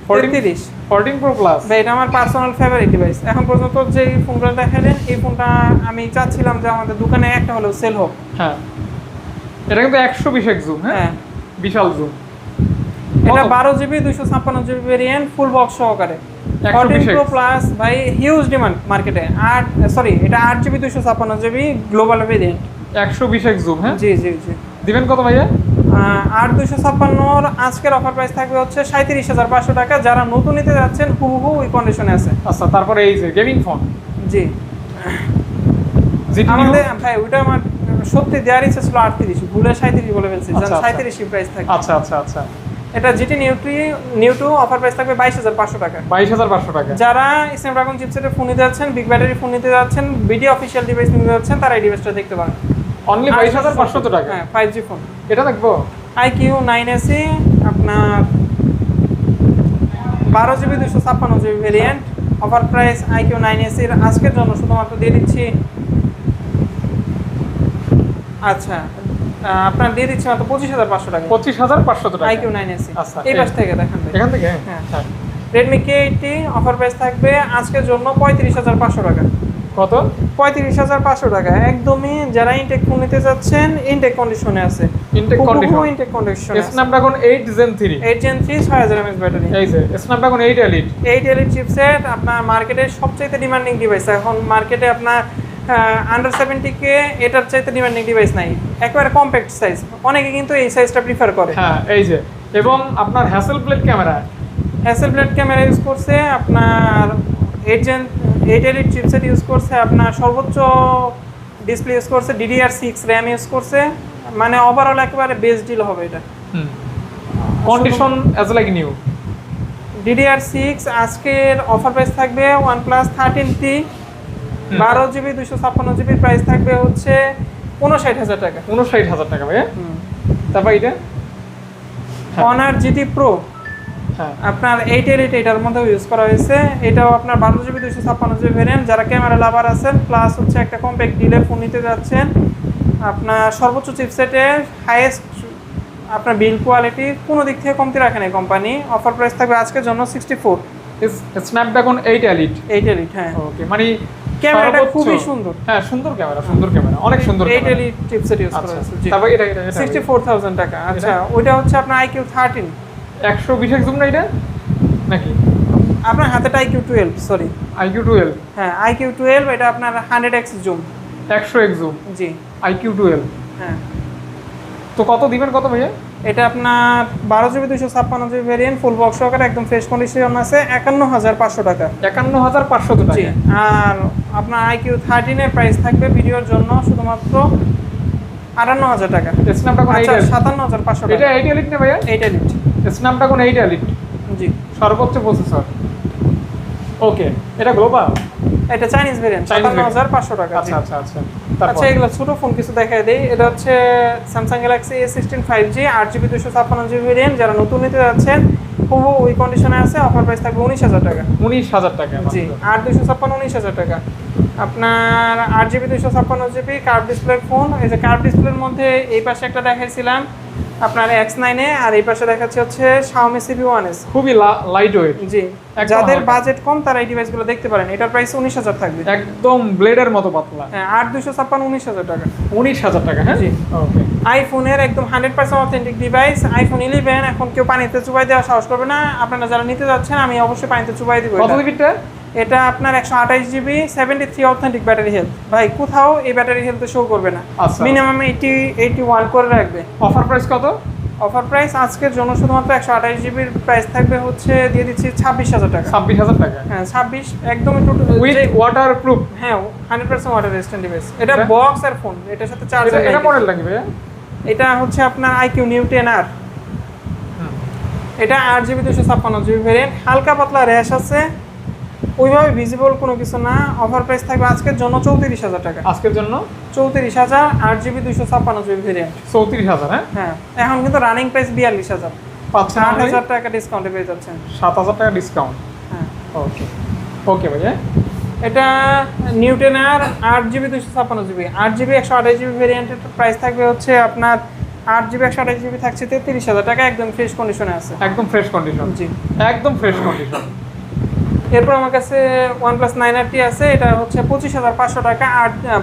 33 14 Pro Plus। ভাই এটা আমার পার্সোনাল ফেভারিট ডিভাইস। এখন পর্যন্ত যে ফোনটা দেখালেন, এই ফোনটা আমি চাচ্ছিলাম যে আমাদের দোকানে একটা হলেও সেল হোক। হ্যাঁ, এটা কিন্তু 120x জুম। হ্যাঁ, বিশাল জুম। এটা 12GB 256GB variant full box সহকারে। 14 Pro Plus ভাই হিউজ ডিমান্ড মার্কেটে। এটা 8GB 256GB global variant, 120x zoom. হ্যাঁ জি জি জি। দিবেন কত ভাইয়া? 8,256 আজকের অফার প্রাইস থাকবে হচ্ছে 37,500 টাকা। যারা নতুন নিতে যাচ্ছেন হুবহু ওই কন্ডিশনে আছে। আচ্ছা, তারপরে এই যে গেমিং ফোন। জি, আমাদের ভাই ওইটা আমার সত্যি দেওয়ার ইচ্ছা ছিল 38, ভুলে 37 বলে ফেলছি, জান 37 প্রাইস থাকবে। আচ্ছা আচ্ছা আচ্ছা। এটা GT new to offer price থাকবে 22,500 টাকা। 22,500 টাকা। যারা স্ন্যাপড্রাগন চিপসেটের ফোন নিতে যাচ্ছেন, বিগ ব্যাটারি ফোন নিতে যাচ্ছেন, বিডি অফিশিয়াল ডিভাইস নিতে যাচ্ছেন, তারা এই ডিভাইসটা দেখতে পারেন। অনলি 22,500 টাকা। হ্যাঁ 5G ফোন। এটা দেখবো IQ 9SE আপনার 12GB 256GB variant. Offer price IQ 9SE এর আজকের জন্য শুধুমাত্র দিয়ে দিচ্ছি, আচ্ছা আপনার দিয়ে দিচ্ছি মাত্র 25,500 টাকা। 25,500 টাকা IQ 9SE। আচ্ছা, এই পাশ থেকে দেখেন ভাই। এখান থেকে। হ্যাঁ Redmi K80 অফার প্রাইস থাকবে আজকের জন্য 35,500 টাকা। কত? 35,500 টাকা। একদমই যারা ইনটেক ফোন নিতে যাচ্ছেন, ইনটেক কন্ডিশনে আছে। Intact condition Snapdragon 8 Gen 3। 8 Gen 3 6000 mAh battery. এই যে স্ন্যাপড্রাগন 8 Elite। 8 Elite চিপসেট আপনার মার্কেটের সবচেয়ে ডিমান্ডিং ডিভাইস। এখন মার্কেটে আপনার আন্ডার 70K এটার চাইতে ডিমান্ডিং ডিভাইস নাই, একেবারে কম্প্যাক্ট সাইজ। অনেকে কিন্তু এই সাইজটা প্রিফার করে। হ্যাঁ এই যে, এবং আপনার হ্যাসেলব্লেড ক্যামেরা ইউজ করছে, আপনার 8 Elite চিপসেট ইউজ করছে, আপনার সর্বোচ্চ ডিসপ্লে ইউজ করছে, DDR6 RAM ইউজ করছে, মানে ওভারঅল একেবারে বেস্ট ডিল হবে এটা। Condition as like new. DDR6 আজকের অফার প্রাইস থাকবে OnePlus 13T 12GB 256GB price থাকবে হচ্ছে 59,000 টাকা। 59,000 টাকা ভাই। তারপর এটা Honor GT Pro হ্যাঁ আপনার 888 এটার মধ্যে ইউজ করা হয়েছে। এটাও আপনার 12GB 256GB ভেরিয়েন্ট। যারা ক্যামেরা লাভার আছেন প্লাস হচ্ছে একটা কম্প্যাক্ট ডিলের ফোন নিতে যাচ্ছেন, আপনার সর্বোচ্চ চিপসেটের হাইয়েস্ট আপনার বিল কোয়ালিটি কোনো দিক থেকে কমতি রাখে না কোম্পানি। অফার প্রাইস থাকবে আজকের জন্য 64। স্ন্যাপড্রাগন 8 এলিট 888 হ্যাঁ। ওকে মানে ক্যামেরাটা সর্বোচ্চ- খুবই সুন্দর। হ্যাঁ সুন্দর ক্যামেরা অনেক সুন্দর 888 চিপসেট ইউজ করা হয়েছে। জি তারপর এটা 64,000 টাকা। আচ্ছা ওইটা হচ্ছে আপনার IQ 13, 120 জুম না এটা নাকি আপনার হাতেটা IQ 12 সরি IQ 12 হ্যাঁ IQ 12 এটা আপনার 100x জুম। 100x জুম জি IQ 12 হ্যাঁ। তো কত দিবেন কত ভাইয়া? এটা আপনার 12GB 256GB variant full box সহকারে একদম ফ্রেশ কন্ডিশন আছে 51,500 টাকা। 51,500 জি টাকা। আর আপনার IQ 13 এর প্রাইস থাকবে ভিডিওর জন্য শুধুমাত্র 58,000 টাকা। স্ন্যাপড্রাগন 8 আচ্ছা এলিট 57,500 এটা টাকা। 8 এলিট না ভাইয়া? 8 এলিট স্ন্যাপড্রাগন 8 এলিট জি। সর্বোচ্চ প্রসেসর। ওকে এটা গ্লোবাল এটা চাইনিজ ভেরিয়েন্ট Chinese variant। 57,500 টাকা। জি। আচ্ছা আচ্ছা আচ্ছা তারপর আচ্ছা এগুলো ছোট ফোন কিছু দেখাই দেই। এটা হচ্ছে Samsung Galaxy A16 5G 8GB 256GB variant. যারা নতুন নিতে যাচ্ছেন পুরো ওই কন্ডিশনে আছে। অফার প্রাইস থাকবে 19,000 টাকা। 19,000 টাকা জি 8/256 19,000 টাকা। আপনার 8GB 256GB কার্ভ ডিসপ্লের ফোন। এই যে কার্ভ ডিসপ্লের মধ্যে এই পাশে একটা দেখাইছিলাম আপনার X9 এ, আর এই পাশে দেখাচ্ছে হচ্ছে Xiaomi CB1S। খুবই লাইট ওয়েট জি একদম যাদের হালকা। বাজেট কম তারা এই ডিভাইসগুলো দেখতে পারেন। এটার প্রাইস 19,000 থাকবে। একদম ব্লেডের মতো পাতলা। হ্যাঁ 8/256 19,000 টাকা। 19,000 টাকা হ্যাঁ জি। ওকে আইফোনের একদম 100% অথেন্টিক ডিভাইস আইফোন 11। এখন কেউ পানিতে চুবাই দেওয়া সাহস করবে না। আপনারা যারা নিতে যাচ্ছেন আমি অবশ্যই পানিতে চুবাই দিব। কত জিবিটা? এটা আপনার 128GB 73 অথেন্টিক ব্যাটারি হেলথ। ভাই কোথাও এই ব্যাটারি হেলথ শো করবে না। আচ্ছা। মিনিমাম 81 করে রাখবে। অফার প্রাইস কত? অফার প্রাইস আজকের জন্য শুধুমাত্র 128GBর প্রাইস থাকবে হচ্ছে দিয়ে দিচ্ছি 26,000 টাকা। 26,000 টাকা হ্যাঁ 26 একদম একটু উইথ ওয়াটার প্রুফ। হ্যাঁ 100% ওয়াটার রেজিস্ট্যান্ট ডিভাইস। এটা এটা? বক্স আর ফোন এটার সাথে চার্জার। এটা মডেল লাগবে এটা হচ্ছে আপনার IQ Neo 10R। এটা 8GB 256GB ভেরিয়েন্ট। হালকা পাতলা র্যাশ আছে, ওইভাবে ভিজিবল কোনো কিছু না। অফার প্রাইস থাকবে আজকের জন্য 34,000 টাকা। আজকের জন্য 34,000 8GB 256GB ভেরিয়েন্ট। 34,000 হ্যাঁ হ্যাঁ এখন কিন্তু রানিং প্রাইস 42,000। পাচ্ছেন 8,000 টাকা ডিসকাউন্টে পেয়ে যাচ্ছেন। 7,000 টাকা ডিসকাউন্ট। হ্যাঁ ওকে ওকে ভাইয়া এটা নিউটেন আর 8GB 256GB 8GB 128GB ভেরিয়েন্টের প্রাইস থাকবে হচ্ছে আপনার 8GB 128GB থাকছে 33,000 টাকা। একদম ফ্রেশ কন্ডিশনে আছে। একদম ফ্রেশ কন্ডিশন। জি একদম ফ্রেশ কন্ডিশন। এরপর আমার কাছে OnePlus 9RT আছে। এটা হচ্ছে 25,500 টাকা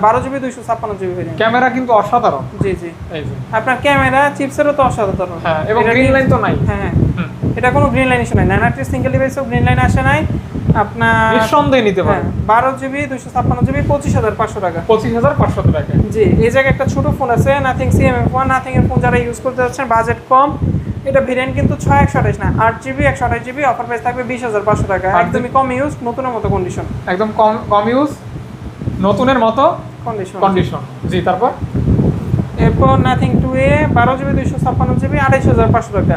12GB 256GB ভেরিয়েন্ট। ক্যামেরা কিন্তু অসাধারণ। জি জি এই যে আপনার ক্যামেরা চিপসেরও তো অসাধারণ। হ্যাঁ এবং এটা গ্রিন কি- লাইন তো নাই। হ্যাঁ হ্যাঁ হুম। এটা কোনো গ্রিন লাইন ইস্যু নাই। 9RT সিঙ্গেল ডিভাইসেও গ্রিন লাইন আসে নাই আপনার। নিঃসন্দেহে নিতে হ্যাঁ পারেন। 12GB 256GB 25,500 টাকা। 25,500 টাকা। জি এই জায়গায় একটা ছোট ফোন আছে নাথিং CMF1। নাথিং এর ফোন যারা ইউজ করতে যাচ্ছেন বাজেট কম, এটা ভেরিয়েন্ট কিন্তু 6/128 না 8GB 128GB। অফার প্রাইস থাকবে 20,500 টাকা। 8GB একদমই কম ইউজ নতুনের মতো কন্ডিশন একদম কম ইউজ নতুনের মতো কন্ডিশন। জি তারপর এরপর নাথিং 2A 12GB 256GB 28,500 টাকা।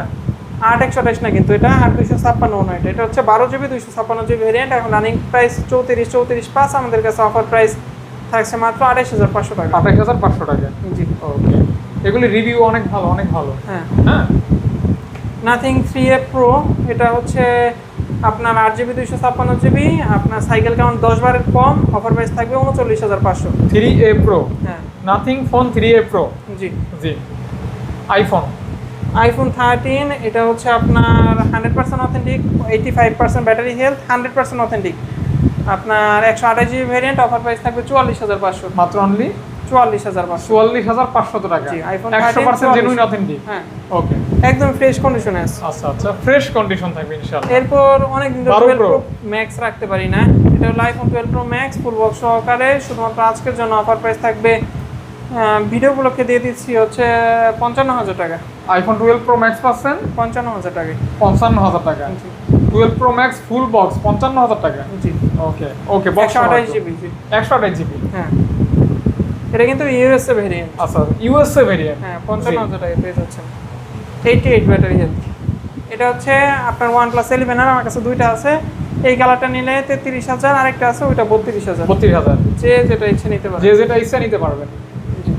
8/128 না কিন্তু এটা 8/256 না এটা হচ্ছে 12GB 256GB ভেরিয়েন্ট। এখন রানিং প্রাইস 34,500 আমাদের কাছে অফার প্রাইস থাকছে মাত্র 28,500 টাকা। 28,500 টাকা। জি ওকে এগুলি রিভিউ অনেক ভালো ভালো। হ্যাঁ হ্যাঁ নাথিং 3A Pro এটা হচ্ছে আপনার 8GB 256GB আপনার সাইকেল কাউন্ট 10 বারের কম। অফার প্রাইস থাকবে 39,500। 3A Pro হ্যাঁ নাথিং ফোন 3A Pro জি জি আইফোন iPhone 13 এটা হচ্ছে আপনার 100% অথেন্টিক 85% ব্যাটারি হেলথ 100% অথেন্টিক আপনার 128GB ভেরিয়েন্ট। অফার প্রাইস থাকবে 44,500। মাত্র অনলি 44,500 44,500 টাকা। জি, iPhone 100% 13 জেনুইন অথেন্টিক। হ্যাঁ ওকে একদম ফ্রেশ কন্ডিশনে আছে। আচ্ছা আচ্ছা ফ্রেশ কন্ডিশন থাকবে ইনশাআল্লাহ। এরপর অনেক দিন 12 12 Pro Pro Max রাখতে পারি না। এটা হলো iPhone 12 Pro Max ফুল বক্স সহকারে। শুধুমাত্র আজকের জন্য অফার প্রাইস থাকবে ভিডিওগুলোকে দিয়ে দিচ্ছি হচ্ছে 55,000 টাকা। আইফোন 12 Pro Max পাচ্ছেন 55,000 টাকা 55,000 টাকা। জি 12 Pro Max ফুল বক্স 55,000 টাকা। জি ওকে ওকে বক্স 128GB জি 128GB। হ্যাঁ এটা কিন্তু ইউএসএ ভেরিয়েন্ট। আচ্ছা ইউএসএ ভেরিয়েন্ট। হ্যাঁ 55,000 টাকা পেয়ে যাচ্ছেন। 88 ব্যাটারি হেলথ। এটা হচ্ছে আপনার OnePlus 11 আর আমার কাছে দুইটা আছে। এই কালারটা নিলে 33,000, আরেকটা আছে ওইটা 32,000। 32,000 যে যেটা ইচ্ছে নিতে পারে। যে যেটা ইচ্ছা নিতে পারবেন। জি।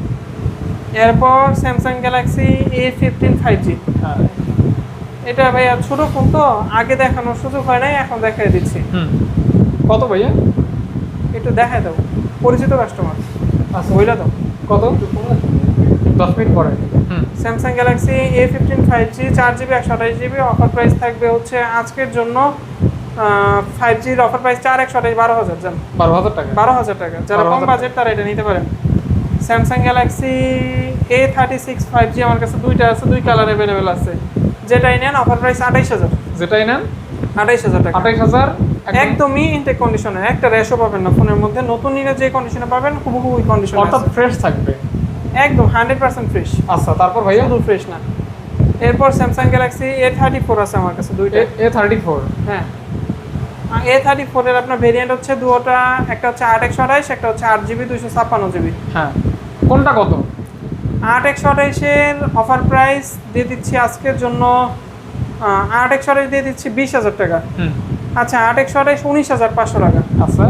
এরপর স্যামসাং গ্যালাক্সি A15 5G। হ্যাঁ। এটা ভাইয়া ছোট ফোন তো, আগে দেখানোর সুযোগ হয় নাই, এখন দেখাই দিচ্ছি। কত ভাইয়া? একটু দেখাই দাও, পরিচিত কাস্টমার। আচ্ছা বইলা দাও কত? 10 মিনিট পরে। Samsung Galaxy A15 5G 4GB 128GB, offer price থাকবে হচ্ছে আজকের জন্য 5Gর অফার প্রাইস 4 128 12,000 জান, 12,000 টাকা। 12,000 টাকা। যারা কম 12,000 বাজেট তারা এটা নিতে পারেন। স্যামসাং গ্যালাক্সি A36 5G আমার কাছে দুইটা আছে, দুই কালার অ্যাভেলেবেল আছে। যেটাই নেন অফার প্রাইস 28,000। যেটাই নেন 28,000 টাকা, 28,000। একদমই ইনটেক কন্ডিশনে, একটা র্যাশও পাবেন না ফোনের মধ্যে। নতুন নিলে যে কন্ডিশনে পাবেন হুবহু ওই কন্ডিশনে অর্থাৎ ফ্রেশ থাকবে একদম 100% ফ্রেশ। আচ্ছা তারপর ভাইয়া? শুধু ফ্রেশ না। এরপর স্যামসাং গ্যালাক্সি A34 আছে আমার কাছে দুইটা। A34। হ্যাঁ, A34 এর আপনার ভেরিয়েন্ট হচ্ছে দুটোটা, একটা হচ্ছে 8 128, একটা হচ্ছে 8GB 256GB। হ্যাঁ, কোনটা কত? 8 128 এর অফার প্রাইস দিয়ে দিচ্ছি আজকের জন্য 8 128 দিয়ে দিচ্ছি 20,000 টাকা। আচ্ছা 8 128 19,500 টাকা। আচ্ছা,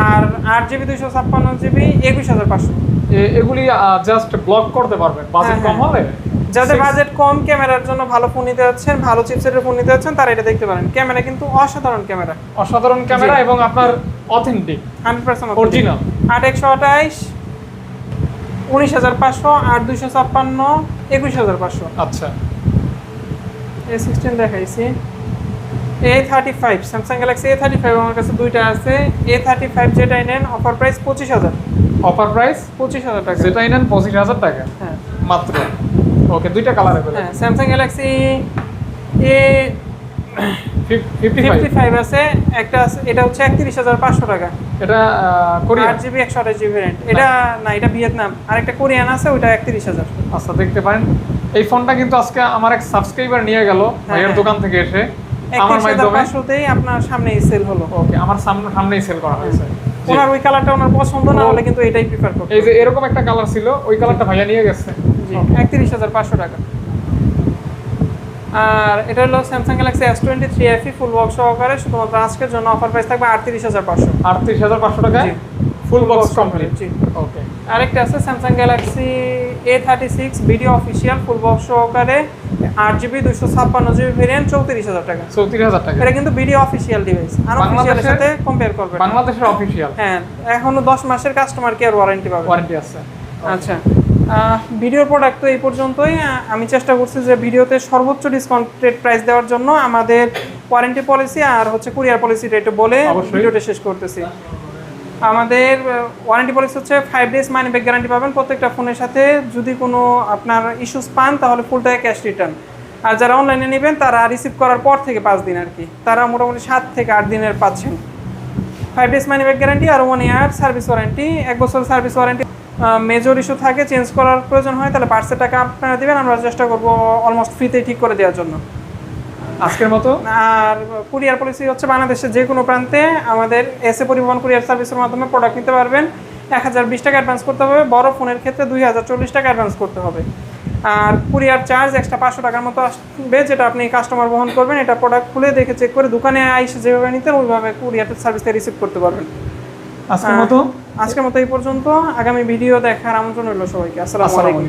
আর 8GB 256GB 21,500। এগুলি জাস্ট ব্লক করতে পারবেন বাজেট কম হলে। যাদের বাজেট কম, ক্যামেরার জন্য ভালো ফোন নিতে যাচ্ছেন, ভালো চিপসেটের ফোন নিতে যাচ্ছেন, তারা এটা দেখতে পারেন। ক্যামেরা কিন্তু অসাধারণ ক্যামেরা, অসাধারণ ক্যামেরা এবং আপনার অথেন্টিক 100% অরিজিনাল। 8 128 19,500, 8 256 21,500। আচ্ছা, A16 দেখাইছি। A35 স্যামসাং গ্যালাক্সি A35 আমার কাছে দুইটা আছে। A35 যেটাই নেন অফার প্রাইস 25,000। অফার প্রাইস 25,000 টাকা, যেটাই নেন 25,000 টাকা হ্যাঁ মাত্র। ওকে, দুইটা কালার अवेलेबल। হ্যাঁ, স্যামসাং গ্যালাক্সি A55 A55 আছে, একটা আছে, এটা হচ্ছে 31,500 টাকা। এটা কোরিয়ান। 8GB 128GB variant. এটা না, এটা ভিয়েতনাম। আরেকটা কোরিয়ান আছে, ওইটা 31,000। আচ্ছা, দেখতে পারেন এই ফোনটা কিন্তু আজকে আমার এক সাবস্ক্রাইবার নিয়ে গেল ভাইয়ের দোকান থেকে এসে আমার মাধ্যমে। 31,500তেই আপনার সামনেই সেল হলো। ওকে, আমার সামনেই সেল করা হয়েছে। ওনার ওই কালারটা ওনার পছন্দ না হলে কিন্তু এটাই প্রিফার করতে। এই যে এরকম একটা কালার ছিল, ওই কালারটা ভাইয়া নিয়ে গেছে। জি, 31,500 টাকা। আর এটা হলো স্যামসাং গ্যালাক্সি S23 FE ফুল বক্স সহকারে, শুধুমাত্র আজকের জন্য অফার প্রাইস থাকবে 38,500। 38,500 টাকায় জি, ফুল বক্স কমপ্লিট। জি। ওকে, আরেকটা আছে Samsung Galaxy A36 video official ফুল বক্স সহকারে 8GB 256GB ভেরিয়েন্ট 34,000 টাকা। 34,000 টাকা। এটা কিন্তু ভিডিও অফিসিয়াল ডিভাইস, আর অফিসিয়ালের সাথে কম্পেয়ার করবেন। বাংলাদেশের অফিসিয়াল। হ্যাঁ, এখনো 10 মাসের কাস্টমার কেয়ার ওয়ারেন্টি পাবেন। ওয়ারেন্টি আছে। আচ্ছা, ভিডিওর প্রোডাক্ট তো এই পর্যন্তই। আমি চেষ্টা করছি যে ভিডিওতে সর্বোচ্চ ডিসকাউন্টেড প্রাইস দেওয়ার জন্য। আমাদের ওয়ারেন্টি পলিসি আর হচ্ছে কুরিয়ার পলিসিটা একটু বলে ভিডিওটা শেষ করতেছি। আমাদের ওয়ারেন্টি পলিসি হচ্ছে 5 ডেজ মানি ব্যাক গ্যারান্টি পাবেন প্রত্যেকটা ফোনের সাথে। যদি কোনো আপনার ইস্যুস পান তাহলে ফুল টাকা ক্যাশ রিটার্ন। আর যারা অনলাইনে নেবেন তারা রিসিভ করার পর থেকে 5 দিন আর কি, তারা মোটামুটি 7 থেকে 8 দিনের পাচ্ছেন। 5 ডেজ মানি ব্যাক গ্যারান্টি আর 1 ইয়ার সার্ভিস ওয়ারেন্টি, 1 বছর সার্ভিস ওয়ারেন্টি। মেজর ইস্যু থাকে, চেঞ্জ করার প্রয়োজন হয়, তাহলে পার্সের টাকা আপনারা দেবেন, আমরা চেষ্টা করবো অলমোস্ট ফ্রিতেই ঠিক করে দেওয়ার জন্য আজকের মতো। আর কুরিয়ার পলিসি হচ্ছে বাংলাদেশের যে কোনো প্রান্তে আমাদের এসএ পরিবহন কুরিয়ার সার্ভিসের মাধ্যমে প্রোডাক্ট নিতে পারবেন। 1020 টাকা অ্যাডভান্স করতে হবে, বড় ফোনের ক্ষেত্রে 2040 টাকা অ্যাডভান্স করতে হবে। আর কুরিয়ার চার্জ এক্সট্রা 500 টাকার মতো আসবে, যেটা আপনি কাস্টমার বহন করবেন। এটা প্রোডাক্ট খুলে দেখে চেক করে দোকানে আইসে যেভাবে নিতেন ওইভাবে কুরিয়ার সার্ভিসে রিসিভ করতে পারবেন। আজকের মতো এই পর্যন্ত। আগামী ভিডিও দেখার আমন্ত্রণ রইল সবাইকে। আসসালামু আলাইকুম।